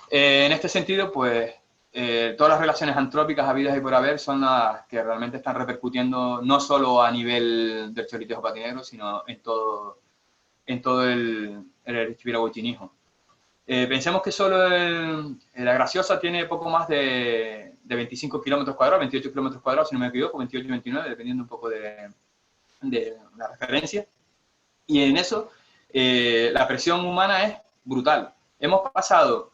En este sentido, pues, todas las relaciones antrópicas habidas y por haber son las que realmente están repercutiendo no solo a nivel del chorlitejo patinegro, sino en todo el archipiélago chinijo. Pensemos que solo la Graciosa tiene poco más de 25 kilómetros cuadrados, 28 kilómetros cuadrados, si no me equivoco, 28 y 29, dependiendo un poco de la referencia. Y en eso, la presión humana es brutal. Hemos pasado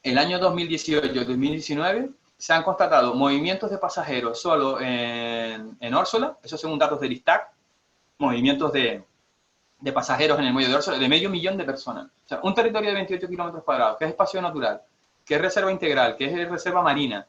el año 2018-2019, se han constatado movimientos de pasajeros solo en Órsola, eso según datos del ISTAC, movimientos de pasajeros en el muelle de Órsola, de 500.000 de personas. O sea, un territorio de 28 kilómetros cuadrados, que es espacio natural, que es reserva integral, que es reserva marina,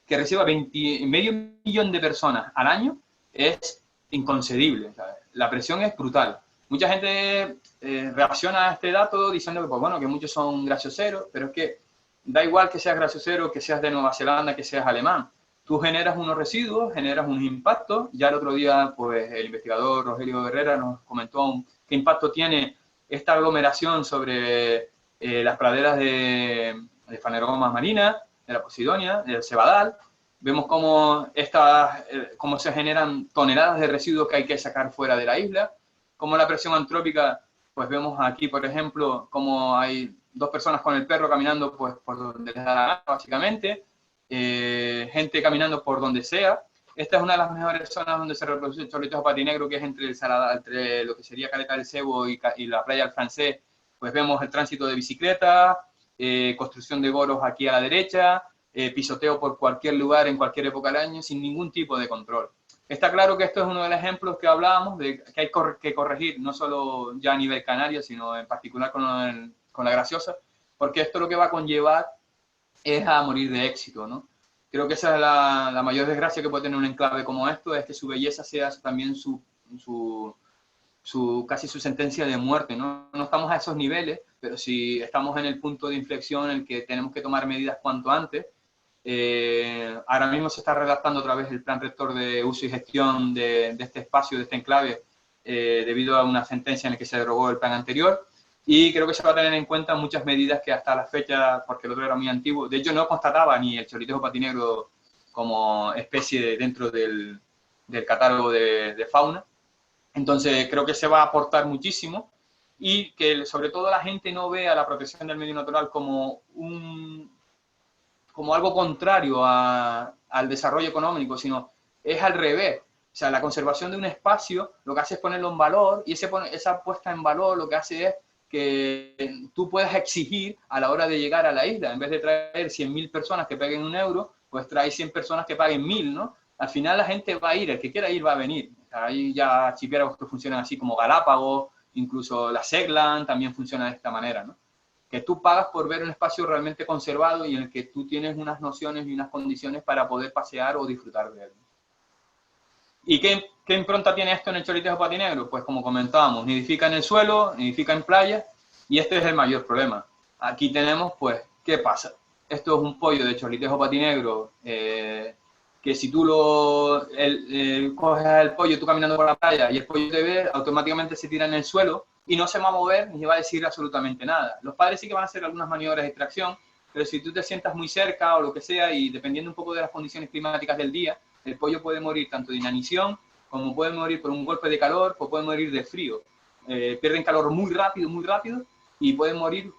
que reciba 500.000 de personas al año, es inconcebible. ¿Sabes? La presión es brutal. Mucha gente reacciona a este dato diciendo que, pues bueno, que muchos son gracioseros, pero es que da igual que seas graciosero, que seas de Nueva Zelanda, que seas alemán. Tú generas unos residuos, generas unos impactos. Ya el otro día, pues, el investigador Rogelio Herrera nos comentó qué impacto tiene esta aglomeración sobre las praderas de Faneromas marinas, de la Posidonia, del Cebadal. Vemos cómo se generan toneladas de residuos que hay que sacar fuera de la isla, cómo la presión antrópica, pues vemos aquí, por ejemplo, cómo hay dos personas con el perro caminando pues, por donde les da la gana, básicamente, gente caminando por donde sea. Esta es una de las mejores zonas donde se reproduce el chorlitejo patinegro, que es entre lo que sería Caleta del Cebo y la playa del Francés. Pues vemos el tránsito de bicicletas, construcción de goros aquí a la derecha, pisoteo por cualquier lugar en cualquier época del año sin ningún tipo de control. Está claro que esto es uno de los ejemplos que hablábamos de que hay que corregir, no solo ya a nivel canario, sino en particular con la Graciosa, porque esto lo que va a conllevar es a morir de éxito, ¿no? Creo que esa es la mayor desgracia que puede tener un enclave como esto, es que su belleza sea también casi su sentencia de muerte, ¿no? No estamos a esos niveles, pero si estamos en el punto de inflexión en el que tenemos que tomar medidas cuanto antes. Ahora mismo se está redactando otra vez el plan rector de uso y gestión de este espacio, de este enclave, debido a una sentencia en la que se derogó el plan anterior. Y creo que se va a tener en cuenta muchas medidas que hasta la fecha, porque el otro era muy antiguo, de hecho no constataba ni el chorlitejo patinegro como especie dentro del catálogo de fauna. Entonces creo que se va a aportar muchísimo y que sobre todo la gente no vea la protección del medio natural como algo contrario al desarrollo económico, sino es al revés. O sea, la conservación de un espacio lo que hace es ponerlo en valor y esa puesta en valor lo que hace es que tú puedas exigir a la hora de llegar a la isla. En vez de traer 100.000 personas que paguen 1 euro, pues trae 100 personas que paguen 1.000, ¿no? Al final la gente va a ir, el que quiera ir va a venir. Hay ya archipiélagos que funcionan así como Galápagos, incluso la Segland también funciona de esta manera, ¿no? Que tú pagas por ver un espacio realmente conservado y en el que tú tienes unas nociones y unas condiciones para poder pasear o disfrutar de él. ¿Y qué impronta tiene esto en el chorlitejo patinegro? Pues como comentábamos, nidifica en el suelo, nidifica en playa, y este es el mayor problema. Aquí tenemos, pues, ¿qué pasa? Esto es un pollo de chorlitejo patinegro, que si tú coges el pollo, tú caminando por la playa, y el pollo te ve, automáticamente se tira en el suelo, y no se va a mover ni va a decir absolutamente nada. Los padres sí que van a hacer algunas maniobras de extracción, pero si tú te sientas muy cerca o lo que sea, y dependiendo un poco de las condiciones climáticas del día, el pollo puede morir tanto de inanición, como puede morir por un golpe de calor, o puede morir de frío. Pierden calor muy rápido, y pueden morir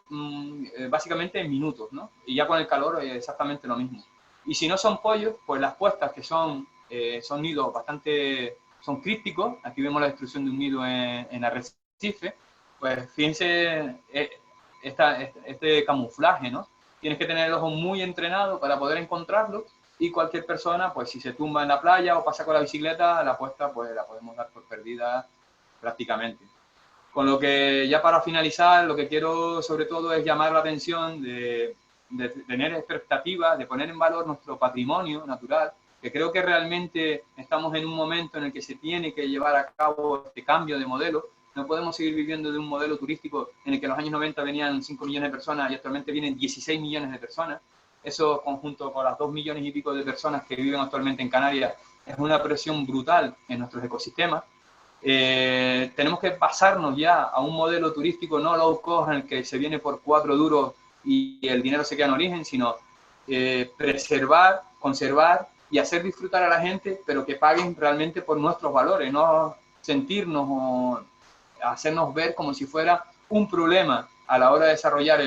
básicamente en minutos, ¿no? Y ya con el calor es exactamente lo mismo. Y si no son pollos, pues las puestas, que son nidos son crípticos, aquí vemos la destrucción de un nido en arrecife, pues fíjense este camuflaje, ¿no? Tienes que tener el ojo muy entrenado para poder encontrarlo, y cualquier persona, pues si se tumba en la playa o pasa con la bicicleta, la puesta pues la podemos dar por perdida prácticamente. Con lo que ya para finalizar, lo que quiero sobre todo es llamar la atención de tener expectativas, de poner en valor nuestro patrimonio natural, que creo que realmente estamos en un momento en el que se tiene que llevar a cabo este cambio de modelo. No podemos seguir viviendo de un modelo turístico en el que en los años 90 venían 5 millones de personas y actualmente vienen 16 millones de personas. Eso, conjunto con las 2 millones y pico de personas que viven actualmente en Canarias, es una presión brutal en nuestros ecosistemas. Tenemos que pasarnos ya a un modelo turístico no low cost en el que se viene por 4 duros y el dinero se queda en origen, sino preservar, conservar y hacer disfrutar a la gente, pero que paguen realmente por nuestros valores, no sentirnos o hacernos ver como si fuera un problema a la hora de desarrollar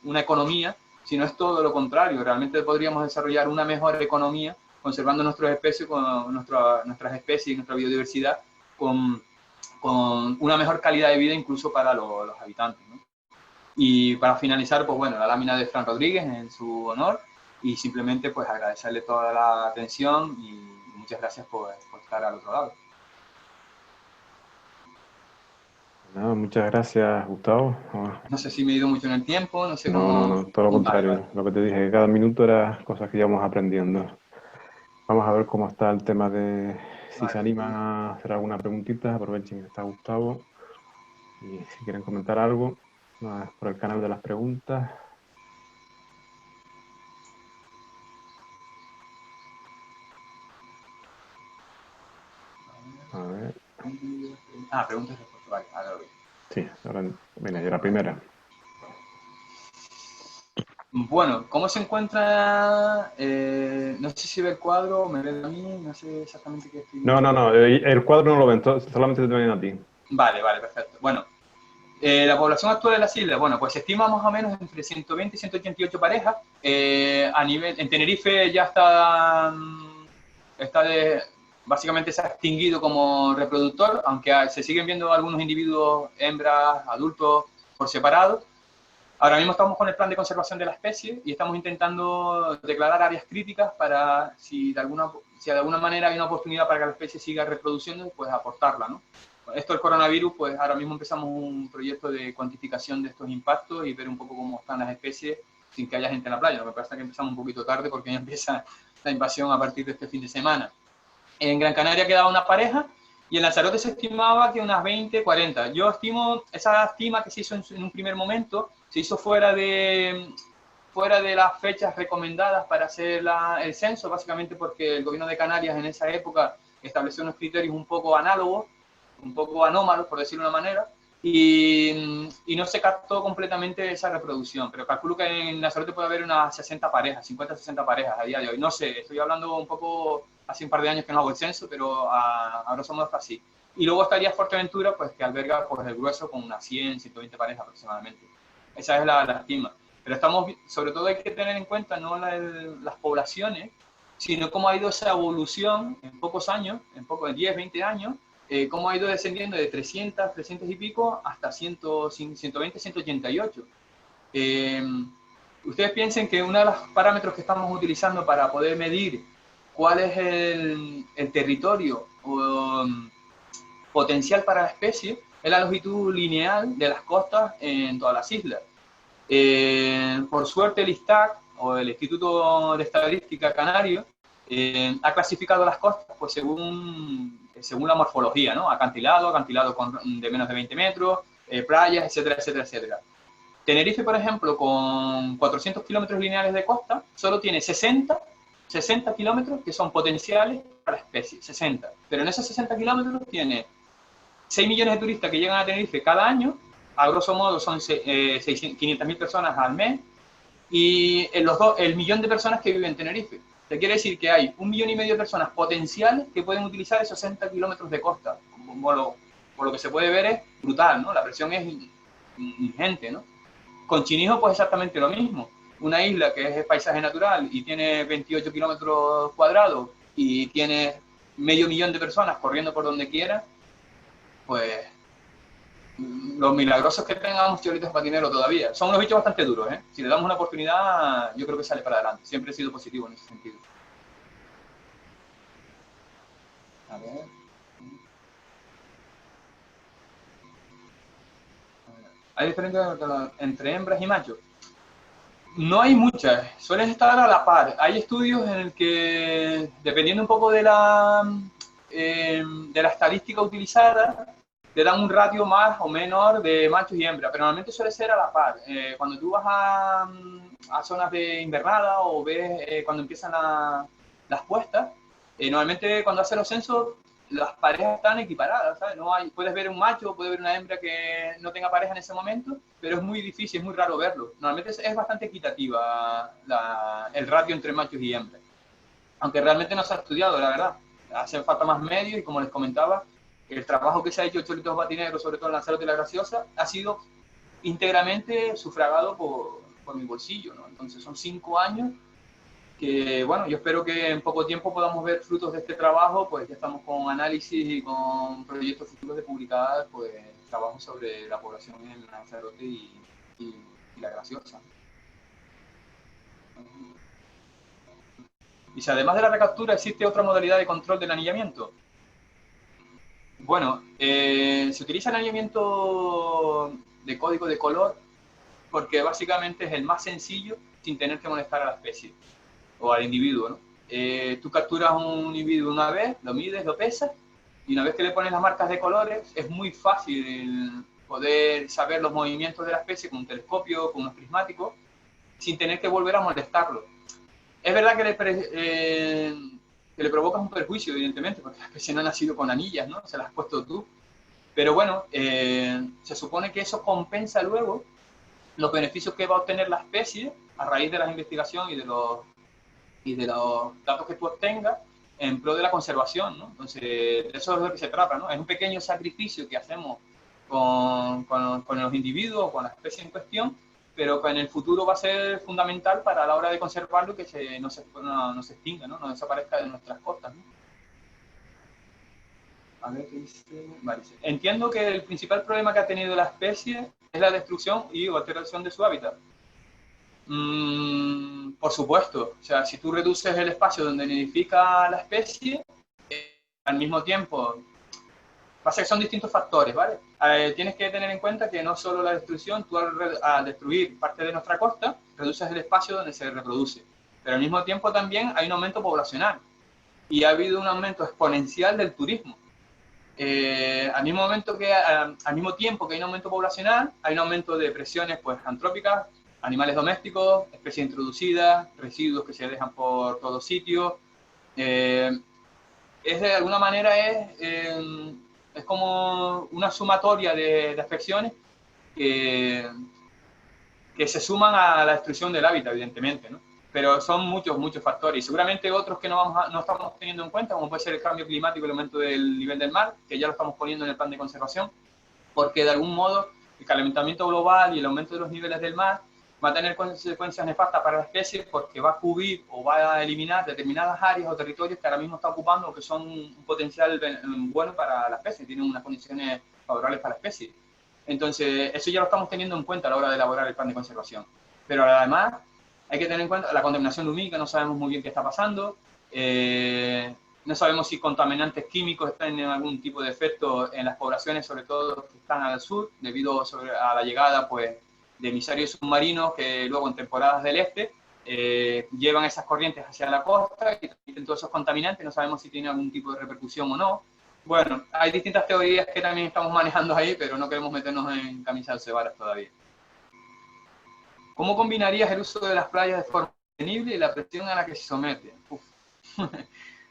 una economía, sino es todo lo contrario. Realmente podríamos desarrollar una mejor economía conservando nuestras especies, con nuestras especies y nuestra biodiversidad, con una mejor calidad de vida incluso para los habitantes, ¿no? Y para finalizar, pues bueno, la lámina de Fran Rodríguez en su honor, y simplemente pues agradecerle toda la atención y muchas gracias por estar al otro lado. Nada, muchas gracias, Gustavo. No sé si me he ido mucho en el tiempo, no sé No, cómo... no, todo lo Vale, vale. contrario. Lo que te dije, que cada minuto era cosas que íbamos aprendiendo. Vamos a ver cómo está el tema de si se Vale. animan a hacer alguna preguntita. Aprovechen que está Gustavo. Y si quieren comentar algo, por el canal de las preguntas. A ver. Preguntas y respuestas. Vale, ahora lo veo. Sí, ahora viene ya la primera. Bueno, ¿cómo se encuentra? No sé si ve el cuadro, me ve a mí, no sé exactamente qué estoy No, viendo. no, no. El cuadro no lo ven, solamente te ven a ti. Vale, vale, perfecto. Bueno, la población actual de las islas, bueno, pues se estima más o menos entre 120 y 188 parejas. En Tenerife ya básicamente se ha extinguido como reproductor, aunque se siguen viendo algunos individuos, hembras, adultos, por separado. Ahora mismo estamos con el plan de conservación de la especie y estamos intentando declarar áreas críticas para, si de alguna manera hay una oportunidad para que la especie siga reproduciendo, pues aportarla, ¿no? Esto del coronavirus, pues ahora mismo empezamos un proyecto de cuantificación de estos impactos y ver un poco cómo están las especies sin que haya gente en la playa. Lo que pasa es que empezamos un poquito tarde porque ya empieza la invasión a partir de este fin de semana. En Gran Canaria quedaba una pareja y en Lanzarote se estimaba que unas 20, 40. Yo estimo, esa estima que se hizo en un primer momento, se hizo fuera de las fechas recomendadas para hacer el censo, básicamente porque el gobierno de Canarias en esa época estableció unos criterios un poco análogos, un poco anómalos, por decirlo de una manera, y no se captó completamente esa reproducción. Pero calculo que en Lanzarote puede haber unas 60 parejas, 50, 60 parejas a día de hoy. No sé, estoy hablando un poco, hace un par de años que no hago el censo, pero a grosso modo está así. Y luego estaría Fuerteventura, pues que alberga pues, el grueso con unas 100, 120 parejas aproximadamente. Esa es la estima. Pero sobre todo hay que tener en cuenta no las poblaciones, sino cómo ha ido esa evolución en pocos años, en 10, 20 años, cómo ha ido descendiendo de 300, 300 y pico hasta 100, 120, 188. Ustedes piensen que uno de los parámetros que estamos utilizando para poder medir cuál es el territorio potencial para la especie es la longitud lineal de las costas en todas las islas. Por suerte el ISTAC, o el Instituto de Estadística Canario, ha clasificado las costas pues, según la morfología, ¿no? Acantilado de menos de 20 metros, playas, etcétera, etcétera, etcétera. Tenerife, por ejemplo, con 400 kilómetros lineales de costa, solo tiene 60 kilómetros que son potenciales para la especie, 60. Pero en esos 60 kilómetros tiene 6 millones de turistas que llegan a Tenerife cada año, a grosso modo son 500.000 personas al mes, y el millón de personas que viven en Tenerife. Te quiere decir que hay 1,5 millones de personas potenciales que pueden utilizar esos 60 kilómetros de costa. Por lo que se puede ver es brutal, ¿no? La presión es ingente, ¿no? Con Chinijo pues exactamente lo mismo. Una isla que es paisaje natural y tiene 28 kilómetros cuadrados y tiene medio millón de personas corriendo por donde quiera, pues los milagrosos que tengamos chorritos patineros todavía. Son unos bichos bastante duros, ¿eh? Si le damos una oportunidad, yo creo que sale para adelante. Siempre he sido positivo en ese sentido. A ver. ¿Hay diferencia entre hembras y machos? No hay muchas, suelen estar a la par. Hay estudios en el que, dependiendo un poco de la estadística utilizada, te dan un ratio más o menor de machos y hembras, pero normalmente suele ser a la par. Cuando tú vas a zonas de invernada o ves cuando empiezan las puestas, normalmente cuando hacen los censos, las parejas están equiparadas, ¿sabes? No hay, puedes ver un macho, puedes ver una hembra que no tenga pareja en ese momento, pero es muy difícil, es muy raro verlo. Normalmente es bastante equitativa el ratio entre machos y hembras, aunque realmente no se ha estudiado, la verdad. Hacen falta más medios y, como les comentaba, el trabajo que se ha hecho Cholitos Batinegros, sobre todo en Lanzarote y La Graciosa, ha sido íntegramente sufragado por mi bolsillo, ¿no? Entonces son 5 años que, bueno, yo espero que en poco tiempo podamos ver frutos de este trabajo, pues ya estamos con análisis y con proyectos futuros de publicar, pues, trabajo sobre la población en Lanzarote y La Graciosa. Y si además de la recaptura existe otra modalidad de control del anillamiento. Bueno, se utiliza el anillamiento de código de color porque básicamente es el más sencillo sin tener que molestar a la especie o al individuo, ¿no? Tú capturas un individuo una vez, lo mides, lo pesas, y una vez que le pones las marcas de colores, es muy fácil poder saber los movimientos de la especie con un telescopio, con unos prismáticos, sin tener que volver a molestarlo. Es verdad que le provocas un perjuicio, evidentemente, porque la especie no ha nacido con anillas, ¿no? Se las has puesto tú. Pero bueno, se supone que eso compensa luego los beneficios que va a obtener la especie a raíz de la investigación y de los datos que tú obtengas en pro de la conservación, ¿no? Entonces, de eso es de lo que se trata, ¿no? Es un pequeño sacrificio que hacemos con los individuos, con la especie en cuestión, pero que en el futuro va a ser fundamental para la hora de conservarlo, que no se extinga, ¿no? No desaparezca de nuestras costas, ¿no? A ver qué dice. Vale. Entiendo que el principal problema que ha tenido la especie es la destrucción y alteración de su hábitat. Por supuesto, o sea, si tú reduces el espacio donde nidifica la especie, al mismo tiempo, pasa que son distintos factores, ¿vale? Tienes que tener en cuenta que no solo la destrucción, tú al destruir parte de nuestra costa, reduces el espacio donde se reproduce, pero al mismo tiempo también hay un aumento poblacional y ha habido un aumento exponencial del turismo. Al mismo tiempo que hay un aumento poblacional, hay un aumento de presiones, pues, antrópicas, animales domésticos, especies introducidas, residuos que se dejan por todos sitios. De alguna manera es como una sumatoria de afecciones que se suman a la destrucción del hábitat, evidentemente, ¿no? Pero son muchos factores, y seguramente otros que no estamos teniendo en cuenta, como puede ser el cambio climático y el aumento del nivel del mar, que ya lo estamos poniendo en el plan de conservación, porque de algún modo el calentamiento global y el aumento de los niveles del mar va a tener consecuencias nefastas para la especie, porque va a cubrir o va a eliminar determinadas áreas o territorios que ahora mismo está ocupando o que son un potencial bueno para la especie, tienen unas condiciones favorables para la especie. Entonces, eso ya lo estamos teniendo en cuenta a la hora de elaborar el plan de conservación. Pero además, hay que tener en cuenta la contaminación lumínica, no sabemos muy bien qué está pasando, no sabemos si contaminantes químicos están en algún tipo de efecto en las poblaciones, sobre todo que están al sur, debido a la llegada, pues, de emisarios submarinos que luego en temporadas del este llevan esas corrientes hacia la costa y transmiten todos esos contaminantes, no sabemos si tiene algún tipo de repercusión o no. Bueno, hay distintas teorías que también estamos manejando ahí, pero no queremos meternos en camisa de once varas todavía. ¿Cómo combinarías el uso de las playas de forma sostenible y la presión a la que se somete? Uf.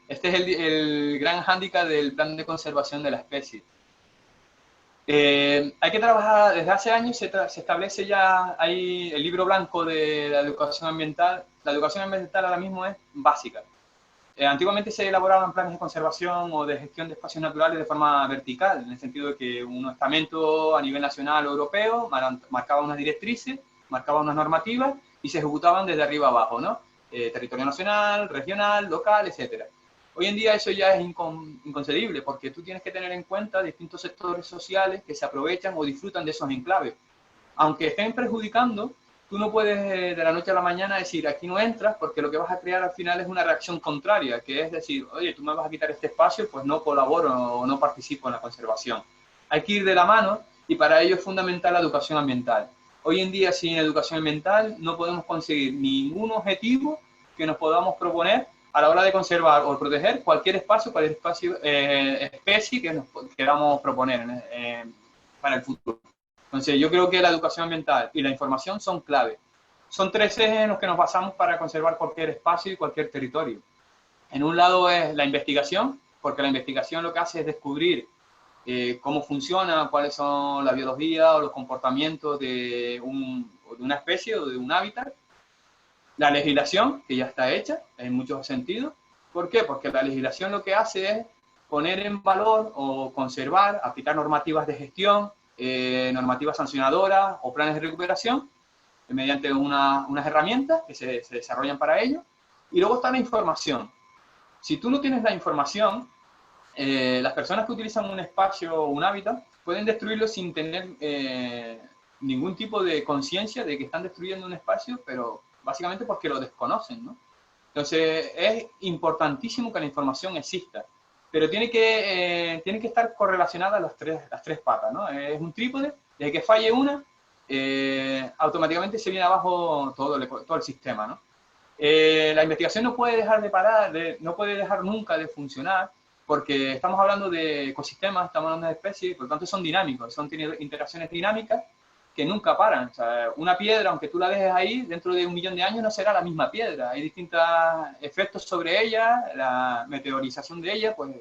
Este es el gran hándicap del plan de conservación de la especie. Hay que trabajar, desde hace años se establece ya, hay el libro blanco de la educación ambiental. La educación ambiental ahora mismo es básica. Antiguamente se elaboraban planes de conservación o de gestión de espacios naturales de forma vertical, en el sentido de que un estamento a nivel nacional o europeo marcaba unas directrices, marcaba unas normativas y se ejecutaban desde arriba abajo, ¿no? Territorio nacional, regional, local, etcétera. Hoy en día eso ya es inconcebible, porque tú tienes que tener en cuenta distintos sectores sociales que se aprovechan o disfrutan de esos enclaves. Aunque estén perjudicando, tú no puedes de la noche a la mañana decir aquí no entras, porque lo que vas a crear al final es una reacción contraria, que es decir, oye, tú me vas a quitar este espacio, pues no colaboro o no participo en la conservación. Hay que ir de la mano y para ello es fundamental la educación ambiental. Hoy en día sin educación ambiental no podemos conseguir ningún objetivo que nos podamos proponer a la hora de conservar o proteger cualquier espacio especie que nos queramos proponer para el futuro. Entonces, yo creo que la educación ambiental y la información son clave. Son tres ejes en los que nos basamos para conservar cualquier espacio y cualquier territorio. En un lado es la investigación, porque la investigación lo que hace es descubrir cómo funciona, cuáles son la biología o los comportamientos de una especie o de un hábitat. La legislación, que ya está hecha en muchos sentidos. ¿Por qué? Porque la legislación lo que hace es poner en valor o conservar, aplicar normativas de gestión, normativas sancionadoras o planes de recuperación mediante unas herramientas que se desarrollan para ello. Y luego está la información. Si tú no tienes la información, las personas que utilizan un espacio o un hábitat pueden destruirlo sin tener ningún tipo de conciencia de que están destruyendo un espacio, pero básicamente porque lo desconocen, ¿no? Entonces, es importantísimo que la información exista, pero tiene que estar correlacionada a las tres patas, ¿no? Es un trípode, desde que falle una, automáticamente se viene abajo todo el sistema, ¿no? La investigación no puede dejar de parar, no puede dejar nunca de funcionar, porque estamos hablando de ecosistemas, estamos hablando de especies, por lo tanto son dinámicos, tienen interacciones dinámicas que nunca paran. O sea, una piedra, aunque tú la dejes ahí, dentro de 1 millón de años no será la misma piedra. Hay distintos efectos sobre ella, la meteorización de ella, pues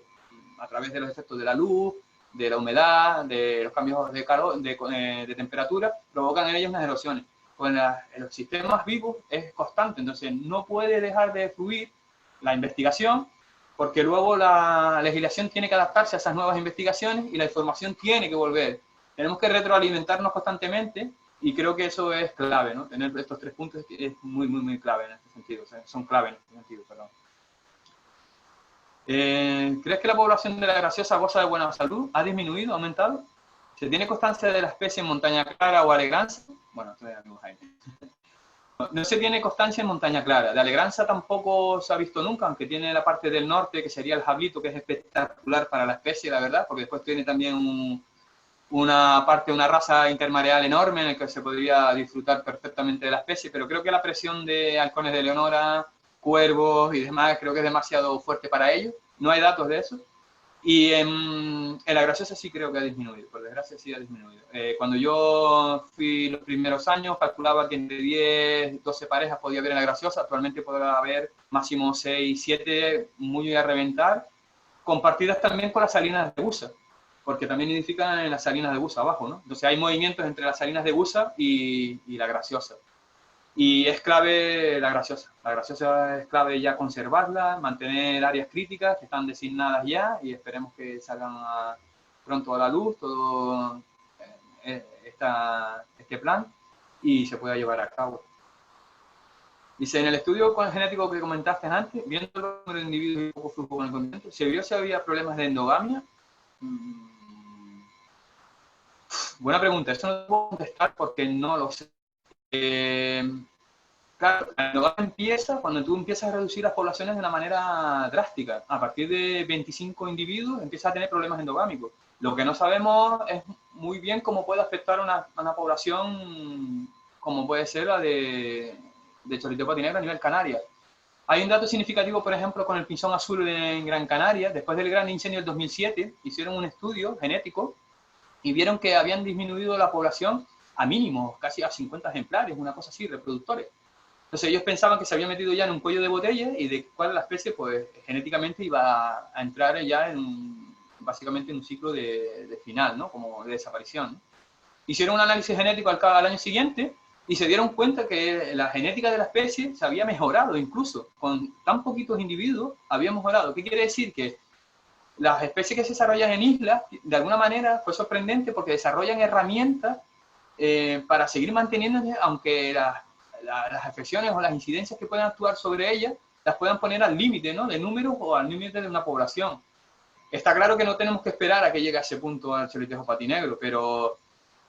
a través de los efectos de la luz, de la humedad, de los cambios de calor, de temperatura, provocan en ellas unas erosiones. Pues en los sistemas vivos es constante, entonces no puede dejar de fluir la investigación, porque luego la legislación tiene que adaptarse a esas nuevas investigaciones y la información tiene que volver. Tenemos que retroalimentarnos constantemente y creo que eso es clave, ¿no? Tener estos 3 puntos es muy, muy, muy clave en este sentido, o sea, son clave en este sentido, perdón. ¿Crees que la población de la graciosa goza de buena salud? ¿Ha disminuido, ha aumentado? ¿Se tiene constancia de la especie en Montaña Clara o Alegranza? Bueno, esto es amigo Jaime. No se tiene constancia en Montaña Clara. De Alegranza tampoco se ha visto nunca, aunque tiene la parte del norte, que sería el jablito, que es espectacular para la especie, la verdad, porque después tiene también una raza intermareal enorme en la que se podría disfrutar perfectamente de la especie, pero creo que la presión de halcones de Leonora, cuervos y demás, creo que es demasiado fuerte para ellos. No hay datos de eso. Y en la graciosa sí creo que ha disminuido, por desgracia sí ha disminuido. Cuando yo fui los primeros años, calculaba que entre 10, 12 parejas podía haber en la graciosa, actualmente podrá haber máximo 6, 7, muy a reventar, compartidas también con las salinas de Busa, porque también nidifican en las salinas de Busa abajo, ¿no? Entonces hay movimientos entre las salinas de Busa y la graciosa. Y es clave la graciosa es clave ya conservarla, mantener áreas críticas que están designadas ya y esperemos que salgan pronto a la luz todo este plan y se pueda llevar a cabo. Dice, en el estudio genético que comentaste antes, viendo el número de individuos y poco flujo con el continente, ¿se vio si había problemas de endogamia? Buena pregunta, esto no te puedo contestar porque no lo sé. Claro, la endogamia empieza cuando tú empiezas a reducir las poblaciones de una manera drástica. A partir de 25 individuos empiezas a tener problemas endogámicos. Lo que no sabemos es muy bien cómo puede afectar a una población como puede ser la de chorlito patinegro a nivel Canarias. Hay un dato significativo, por ejemplo, con el pinzón azul en Gran Canaria. Después del gran incendio del 2007, hicieron un estudio genético y vieron que habían disminuido la población a mínimos, casi a 50 ejemplares, una cosa así, reproductores. Entonces ellos pensaban que se había metido ya en un cuello de botella y de cuál la especie, pues genéticamente iba a entrar ya básicamente en un ciclo de final, ¿no? Como de desaparición, ¿no? Hicieron un análisis genético al año siguiente y se dieron cuenta que la genética de la especie se había mejorado, incluso con tan poquitos individuos había mejorado. ¿Qué quiere decir? Que las especies que se desarrollan en islas, de alguna manera fue sorprendente porque desarrollan herramientas para seguir manteniéndose, aunque las afecciones o las incidencias que puedan actuar sobre ellas las puedan poner al límite, ¿no? De números o al límite de una población. Está claro que no tenemos que esperar a que llegue a ese punto al chorlitejo patinegro, pero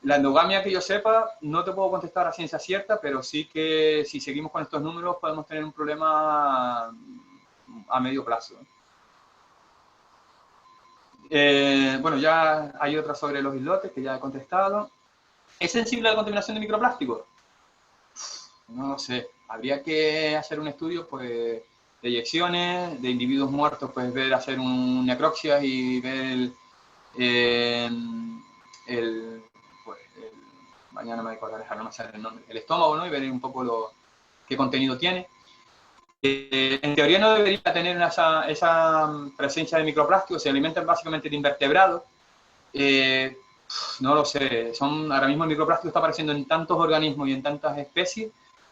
la endogamia que yo sepa, no te puedo contestar a ciencia cierta, pero sí que si seguimos con estos números podemos tener un problema a medio plazo. Bueno, ya hay otra sobre los islotes que ya he contestado. ¿Es sensible a la contaminación de microplásticos? No lo sé. Habría que hacer un estudio, pues eyecciones, de individuos muertos, pues ver hacer un necropsia y ver mañana me acuerdo, no me sale el nombre, el estómago, ¿no? Y ver un poco qué contenido tiene. En teoría no debería tener esa presencia de microplásticos, se alimentan básicamente de invertebrados. No lo sé, ahora mismo el microplástico está apareciendo en tantos organismos y en tantas especies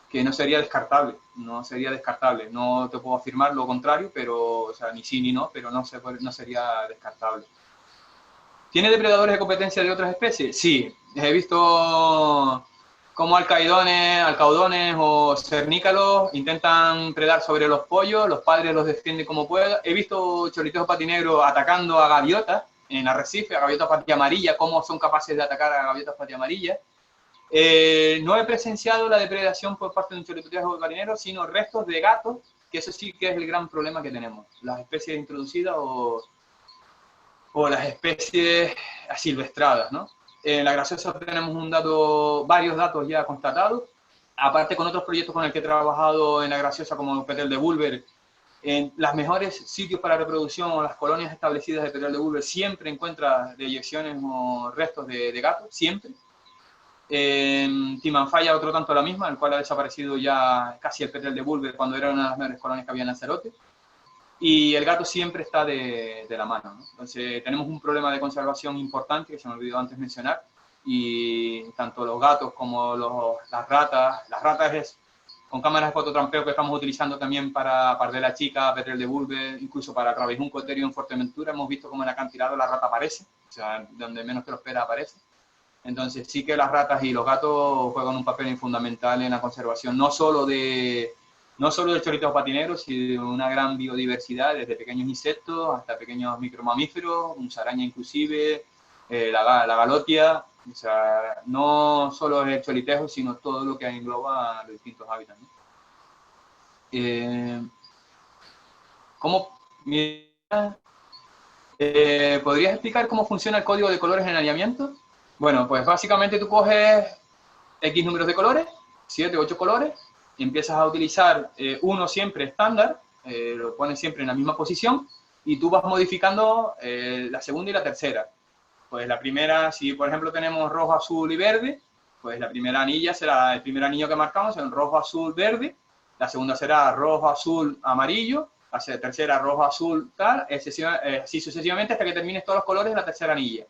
que no sería descartable, no te puedo afirmar lo contrario, pero, o sea, ni sí ni no, pero no sería descartable. ¿Tiene depredadores de competencia de otras especies? Sí, he visto cómo alcaudones o cernícalos intentan predar sobre los pollos, los padres los defienden como puedan. He visto chorlitejos patinegros atacando a gaviotas en arrecife, a gaviotas patiamarilla, cómo son capaces de atacar a gaviotas patiamarillas. No he presenciado la depredación por parte de un chorlitejo patinegro, sino restos de gatos, que eso sí que es el gran problema que tenemos. Las especies introducidas o las especies asilvestradas, ¿no? En La Graciosa tenemos varios datos ya constatados, aparte con otros proyectos con el que he trabajado en La Graciosa, como el Petrel de Bulwer, en los mejores sitios para reproducción o las colonias establecidas de Petrel de Bulwer siempre encuentra deyecciones o restos de gatos, siempre. Timanfaya, otro tanto la misma, el cual ha desaparecido ya casi el Petrel de Bulwer cuando era una de las mejores colonias que había en Lanzarote. Y el gato siempre está de la mano, ¿no? Entonces tenemos un problema de conservación importante que se me olvidó antes mencionar, y tanto los gatos como las ratas es con cámaras de fototrampeo que estamos utilizando también para Pardela Chica, Petrel de Bulwer, incluso para Rabejunco Eterio en Fuerteventura, hemos visto cómo en acantilado la rata aparece, o sea, donde menos te lo espera aparece. Entonces sí que las ratas y los gatos juegan un papel fundamental en la conservación, no solo del chorlitejo patinegro, sino de una gran biodiversidad, desde pequeños insectos hasta pequeños micromamíferos, musaraña inclusive, la galotia, o sea, no solo el chorlitejo, sino todo lo que engloba los distintos hábitats, ¿no? ¿Podrías explicar cómo funciona el código de colores en alineamiento? Bueno, pues básicamente tú coges X números de colores, 7 u 8 colores, y empiezas a utilizar uno siempre estándar, lo pones siempre en la misma posición, y tú vas modificando la segunda y la tercera. Pues la primera, si por ejemplo tenemos rojo, azul y verde, pues la primera anilla será el primer anillo que marcamos en rojo, azul, verde, la segunda será rojo, azul, amarillo, la tercera rojo, azul, tal, así sucesivamente hasta que termines todos los colores de la tercera anilla.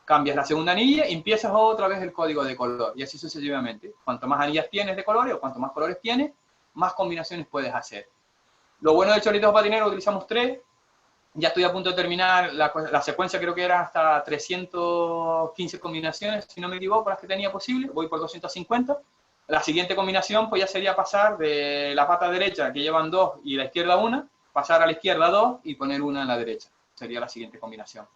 Cambias la segunda anilla y empiezas otra vez el código de color, y así sucesivamente. Cuanto más anillas tienes de colores o cuanto más colores tienes, más combinaciones puedes hacer. Lo bueno del chorlitejo patinero, utilizamos 3. Ya estoy a punto de terminar la secuencia, creo que era hasta 315 combinaciones, si no me equivoco, las que tenía posible. Voy por 250. La siguiente combinación pues ya sería pasar de la pata derecha, que llevan 2, y la izquierda 1, pasar a la izquierda 2 y poner una en la derecha. Sería la siguiente combinación.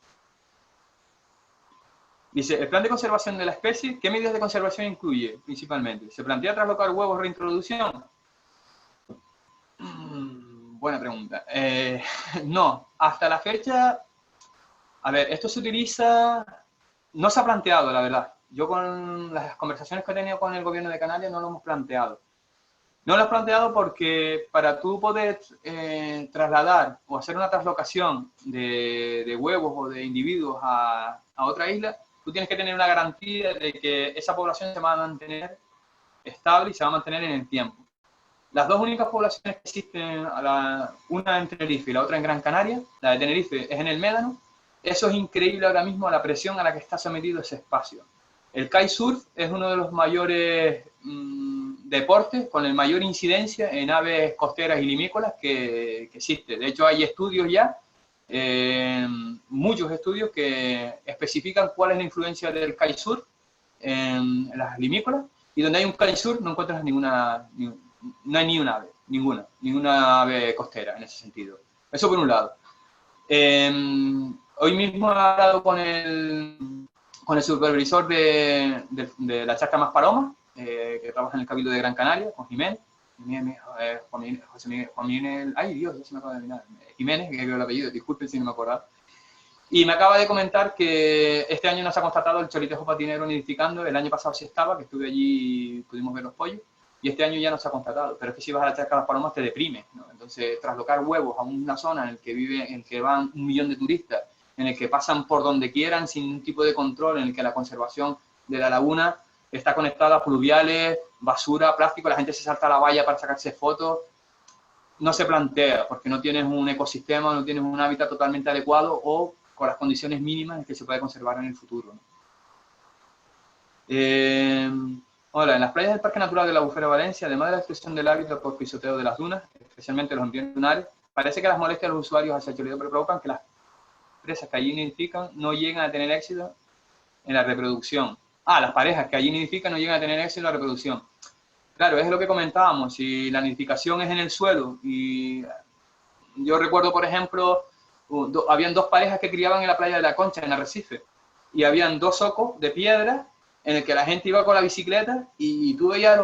Dice, el plan de conservación de la especie, ¿qué medidas de conservación incluye principalmente? ¿Se plantea traslocar huevos reintroducción? Buena pregunta. No, hasta la fecha, a ver, esto se utiliza, no se ha planteado, la verdad. Yo con las conversaciones que he tenido con el gobierno de Canarias no lo hemos planteado. No lo he planteado porque para tú poder trasladar o hacer una traslocación de huevos o de individuos a otra isla, tú tienes que tener una garantía de que esa población se va a mantener estable y se va a mantener en el tiempo. Las dos únicas poblaciones que existen, una en Tenerife y la otra en Gran Canaria, la de Tenerife es en el Médano. Eso es increíble ahora mismo, la presión a la que está sometido ese espacio. El kitesurf es uno de los mayores deportes con el mayor incidencia en aves costeras y limícolas que existe. De hecho, hay estudios ya, muchos estudios que especifican cuál es la influencia del kitesurf en las limícolas, y donde hay un kitesurf no encuentras no hay ni una ave, ninguna ave costera en ese sentido. Eso por un lado. Hoy mismo he hablado con el supervisor de la Charca Más Paloma, que trabaja en el Cabildo de Gran Canaria, con Jiménez. Juan Miguel, ay Dios, ya se me acaba de terminar. Jiménez, que creo el apellido, disculpen si no me acordaba. Y me acaba de comentar que este año no se ha constatado el chorlitejo patinero nidificando. El año pasado sí estaba, que estuve allí y pudimos ver los pollos. Y este año ya no se ha constatado. Pero es que si vas a la Charca de las Palomas te deprime, ¿no? Entonces Entonces, traslocar huevos a una zona en la que en que van 1 millón de turistas, en el que pasan por donde quieran sin ningún tipo de control, en el que la conservación de la laguna está conectada a pluviales, basura, plástico, la gente se salta a la valla para sacarse fotos, no se plantea, porque no tienes un ecosistema, no tienes un hábitat totalmente adecuado o con las condiciones mínimas en que se puede conservar en el futuro, ¿no? Ahora, en las playas del Parque Natural de la Albufera de Valencia, además de la destrucción del hábitat por pisoteo de las dunas, especialmente los ambientes dunares, parece que las molestias de los usuarios hacia el chorlito provocan que las presas que allí nidifican no llegan a tener éxito en la reproducción. Las parejas que allí nidifican no llegan a tener éxito en la reproducción. Claro, es lo que comentábamos, si la nidificación es en el suelo, y yo recuerdo, por ejemplo, habían 2 parejas que criaban en la playa de la Concha, en Arrecife, y habían 2 zocos de piedra en el que la gente iba con la bicicleta y tú veías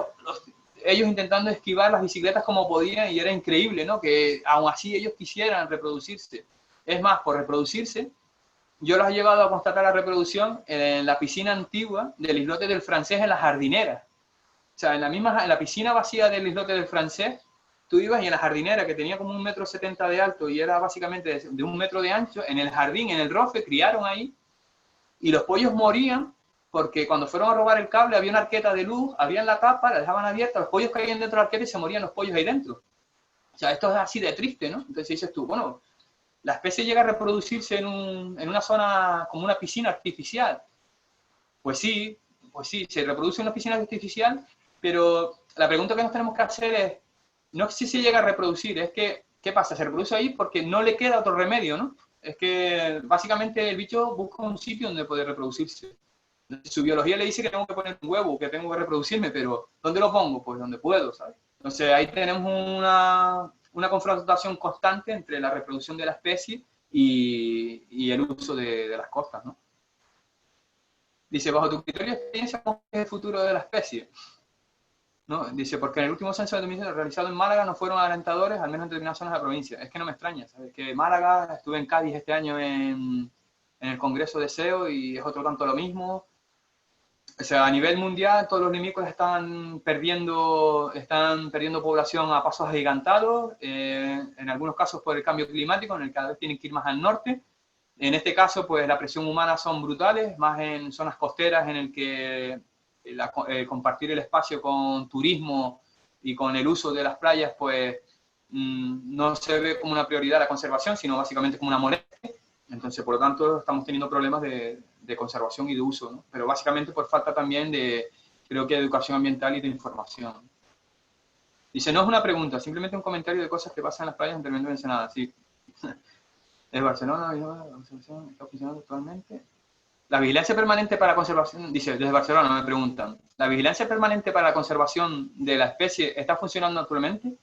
ellos intentando esquivar las bicicletas como podían, y era increíble, ¿no? Que aún así ellos quisieran reproducirse. Es más, por reproducirse, yo los he llevado a constatar la reproducción en la piscina antigua del islote del Francés, en las jardineras. O sea, en la piscina vacía del islote del Francés, tú ibas, y en la jardinera, que tenía como 1,70 m de alto y era básicamente de 1 metro de ancho, en el jardín, en el rofe, criaron ahí, y los pollos morían porque cuando fueron a robar el cable había una arqueta de luz, abrían la tapa, la dejaban abierta, los pollos caían dentro de la arqueta y se morían los pollos ahí dentro. O sea, esto es así de triste, ¿no? Entonces dices tú, bueno, la especie llega a reproducirse en una zona como una piscina artificial. Pues sí, se reproduce en una piscina artificial, pero la pregunta que nos tenemos que hacer es, no es si se llega a reproducir, es que, ¿qué pasa? Se reproduce ahí porque no le queda otro remedio, ¿no? Es que básicamente el bicho busca un sitio donde poder reproducirse. Su biología le dice que tengo que poner un huevo, que tengo que reproducirme, pero ¿dónde lo pongo? Pues donde puedo, ¿sabes? Entonces ahí tenemos una confrontación constante entre la reproducción de la especie y el uso de las costas, ¿no? Dice, bajo tu criterio de experiencia, ¿cómo es el futuro de la especie? ¿No? Dice, porque en el último censo de 2017 realizado en Málaga no fueron alentadores, al menos en determinadas zonas de la provincia. Es que no me extraña, ¿sabes? Que Málaga, estuve en Cádiz este año en el Congreso de SEO y es otro tanto lo mismo. O sea, a nivel mundial, todos los limícolas están perdiendo población a pasos agigantados, en algunos casos por el cambio climático, en el que cada vez tienen que ir más al norte. En este caso, pues la presión humana son brutales, más en zonas costeras, en el que compartir el espacio con turismo y con el uso de las playas, pues no se ve como una prioridad la conservación, sino básicamente como una molestia. Entonces, por lo tanto, estamos teniendo problemas de conservación y de uso, ¿no? Pero básicamente por falta también creo que de educación ambiental y de información. Dice, no es una pregunta, simplemente un comentario de cosas que pasan en las playas anteriormente mencionadas. Sí. Es Barcelona, está funcionando actualmente. La vigilancia permanente para la conservación, dice, desde Barcelona me preguntan, ¿la vigilancia permanente para la conservación de la especie está funcionando actualmente?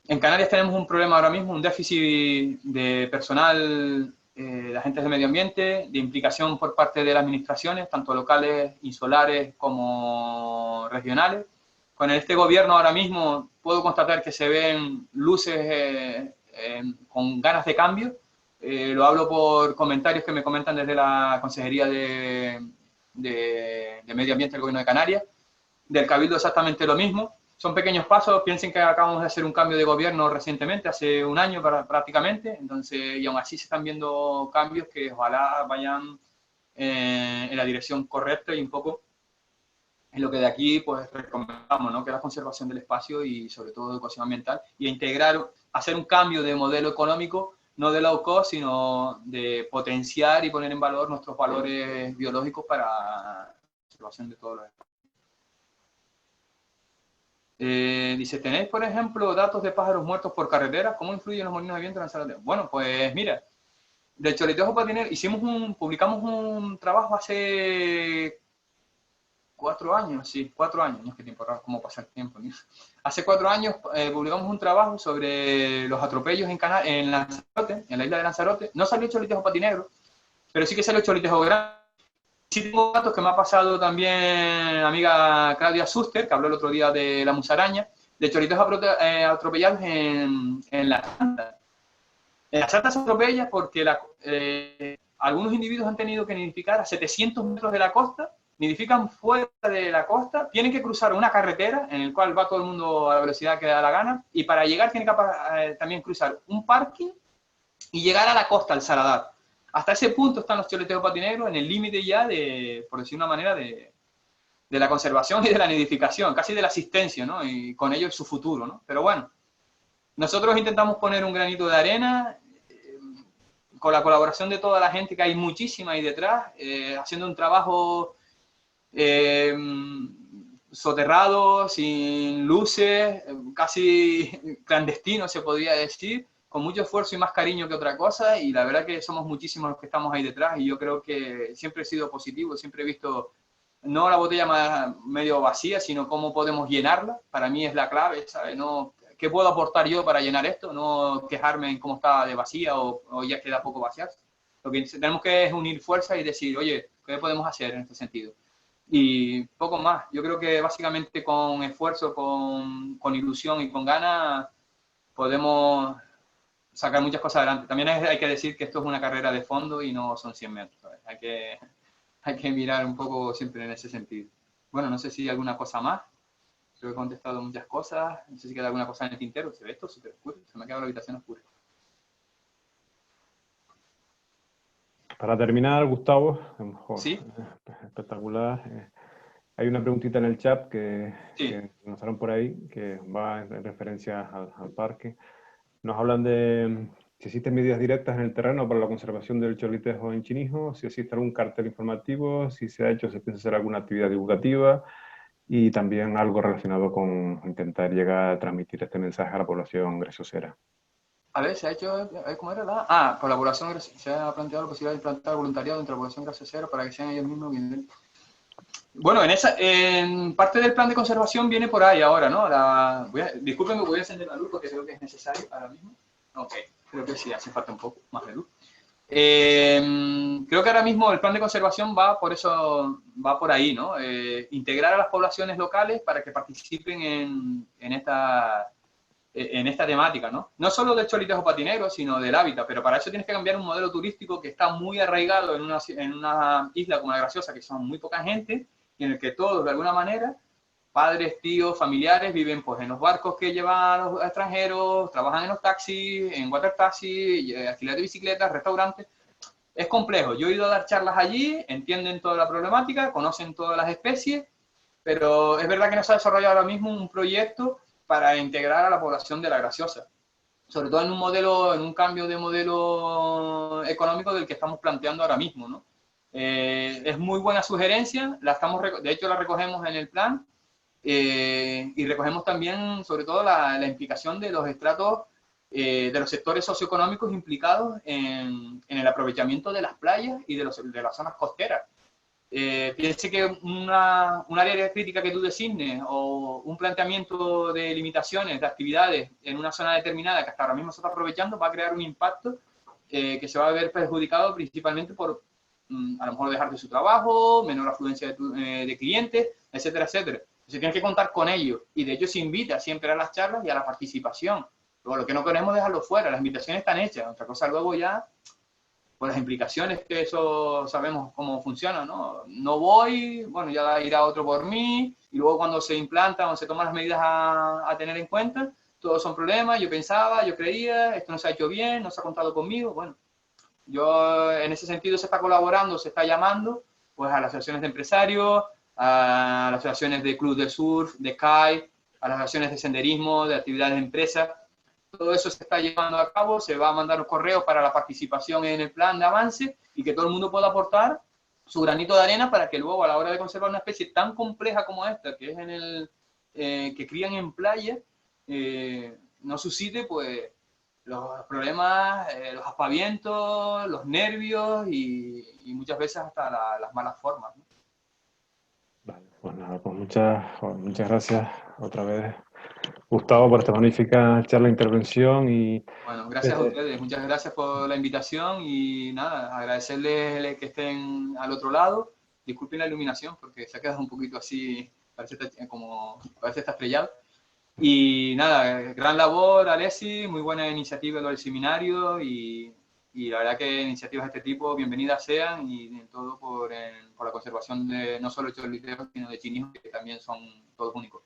En Canarias tenemos un problema ahora mismo, un déficit de personal, de agentes de medio ambiente, de implicación por parte de las administraciones, tanto locales, insulares como regionales. Con este gobierno ahora mismo puedo constatar que se ven luces con ganas de cambio. Lo hablo por comentarios que me comentan desde la Consejería de Medio Ambiente del Gobierno de Canarias. Del Cabildo exactamente lo mismo. Son pequeños pasos, piensen que acabamos de hacer un cambio de gobierno recientemente, hace un año prácticamente, entonces, y aún así se están viendo cambios que ojalá vayan en la dirección correcta y un poco en lo que de aquí pues recomendamos, ¿no? Que es la conservación del espacio y sobre todo educación ambiental, y integrar, hacer un cambio de modelo económico, no de low cost, sino de potenciar y poner en valor nuestros valores biológicos para la conservación de todos los espacios. Dice, ¿tenéis, por ejemplo, datos de pájaros muertos por carretera? ¿Cómo influyen los molinos de viento en la Lanzarote? Bueno, pues mira, del chorlitejo patinero publicamos un trabajo hace 4 años, sí, 4 años, no es que tiempo raro, cómo pasa el tiempo. ¿No? Hace 4 años publicamos un trabajo sobre los atropellos en Lanzarote, en la isla de Lanzarote. No salió chorlitejo patinegro, pero sí que salió chorlitejo grande. Sí tengo datos que me ha pasado también amiga Claudia Suster, que habló el otro día de la musaraña, de chorlitejos atropellados en la Santa. En la Santa se atropella porque algunos individuos han tenido que nidificar a 700 metros de la costa nidifican fuera de la costa, tienen que cruzar una carretera en el cual va todo el mundo a la velocidad que da la gana, y para llegar tienen que también cruzar un parking y llegar a la costa, al Saladar. Hasta ese punto están los choleteos patinegros, en el límite ya de, por decir una manera, de la conservación y de la nidificación, casi de la asistencia, ¿no? Y con ello su futuro, ¿no? Pero bueno, nosotros intentamos poner un granito de arena, con la colaboración de toda la gente, que hay muchísima ahí detrás, haciendo un trabajo soterrado, sin luces, casi clandestino se podría decir, con mucho esfuerzo y más cariño que otra cosa, y la verdad que somos muchísimos los que estamos ahí detrás, y yo creo que siempre he sido positivo, siempre he visto no la botella más medio vacía, sino cómo podemos llenarla. Para mí es la clave, ¿sabes? No, ¿qué puedo aportar yo para llenar esto? No quejarme en cómo está de vacía o ya queda poco vaciar. Lo que tenemos que es unir fuerzas y decir, oye, ¿qué podemos hacer en este sentido? Y poco más. Yo creo que básicamente con esfuerzo, con ilusión y con ganas podemos sacar muchas cosas adelante. También hay que decir que esto es una carrera de fondo y no son 100 metros, ¿sabes? Hay que mirar un poco siempre en ese sentido. Bueno, no sé si hay alguna cosa más. Creo que he contestado muchas cosas. No sé si queda alguna cosa en el tintero. Se ve esto súper oscuro. Se me ha quedado la habitación oscura. Para terminar, Gustavo, a lo mejor, ¿Sí? espectacular. Hay una preguntita en el chat Sí. que nos salen por ahí, que va en referencia al parque. Nos hablan de si existen medidas directas en el terreno para la conservación del cholitejo en Chinijo, si existe algún cartel informativo, si se ha hecho, se piensa hacer alguna actividad divulgativa y también algo relacionado con intentar llegar a transmitir este mensaje a la población graciosa. A ver, se ha hecho, a ver, ¿cómo era la? Ah, colaboración, se ha planteado la posibilidad de implantar voluntariado entre la población graciosera para que sean ellos mismos bien. Bueno, en parte del plan de conservación viene por ahí ahora, ¿no? Discúlpenme, voy a encender la luz porque creo que es necesario ahora mismo. Ok, creo que sí, hace falta un poco más de luz. Creo que ahora mismo el plan de conservación va por eso, va por ahí, ¿no? Integrar a las poblaciones locales para que participen en esta temática, ¿no? No solo del cholitejo patinero, sino del hábitat, pero para eso tienes que cambiar un modelo turístico que está muy arraigado en una isla como la Graciosa, que son muy poca gente, y en el que todos, de alguna manera, padres, tíos, familiares, viven pues en los barcos que llevan a los extranjeros, trabajan en los taxis, en water taxi, alquiler de bicicletas, restaurantes. Es complejo. Yo he ido a dar charlas allí, entienden toda la problemática, conocen todas las especies, pero es verdad que no se ha desarrollado ahora mismo un proyecto para integrar a la población de la Graciosa, sobre todo en un cambio de modelo económico del que estamos planteando ahora mismo, ¿no? Es muy buena sugerencia, de hecho la recogemos en el plan, y recogemos también sobre todo la implicación de los estratos, de los sectores socioeconómicos implicados en el aprovechamiento de las playas y de las zonas costeras. Piense que un área de crítica que tú designes o un planteamiento de limitaciones de actividades en una zona determinada que hasta ahora mismo se está aprovechando va a crear un impacto que se va a ver perjudicado principalmente por a lo mejor dejar de su trabajo, menor afluencia de clientes, etcétera, etcétera. Se tiene que contar con ello y de hecho se invita siempre a las charlas y a la participación. Luego, lo que no queremos es dejarlo fuera, las invitaciones están hechas, otra cosa luego ya por las implicaciones que eso sabemos cómo funciona, ¿no? No voy, bueno, ya irá otro por mí, y luego cuando se implantan o se toman las medidas a tener en cuenta, todos son problemas, yo pensaba, yo creía, esto no se ha hecho bien, no se ha contado conmigo, bueno, yo en ese sentido se está colaborando, se está llamando, pues a las asociaciones de empresarios, a las asociaciones de club de surf, de kite, a las asociaciones de senderismo, de actividades de empresas. Todo eso se está llevando a cabo, se va a mandar un correo para la participación en el plan de avance y que todo el mundo pueda aportar su granito de arena para que luego a la hora de conservar una especie tan compleja como esta, que es que crían en playa, no suscite pues los problemas, los aspavientos, los nervios y muchas veces hasta las malas formas, ¿no? Vale, pues nada, pues muchas gracias otra vez, Gustavo, por esta magnífica charla, intervención y Bueno, gracias a ustedes, muchas gracias por la invitación y nada, agradecerles que estén al otro lado. Disculpen la iluminación porque se ha quedado un poquito así, parece está estrellado. Y nada, gran labor, Alessi, muy buena iniciativa lo del seminario y y la verdad que iniciativas de este tipo bienvenidas sean, y en todo por la conservación de no solo chorliteos, sino de chinijos, que también son todos únicos.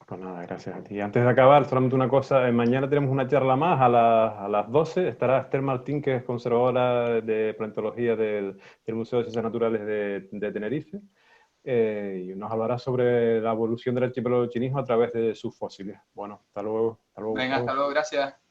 Pues nada, gracias a ti. Antes de acabar, solamente una cosa. Mañana tenemos una charla más a las 12. Estará Esther Martín, que es conservadora de paleontología del Museo de Ciencias Naturales de Tenerife. Y nos hablará sobre la evolución del archipiélago chinijo a través de sus fósiles. Bueno, hasta luego. Hasta luego, Venga, Gustavo. hasta luego, gracias.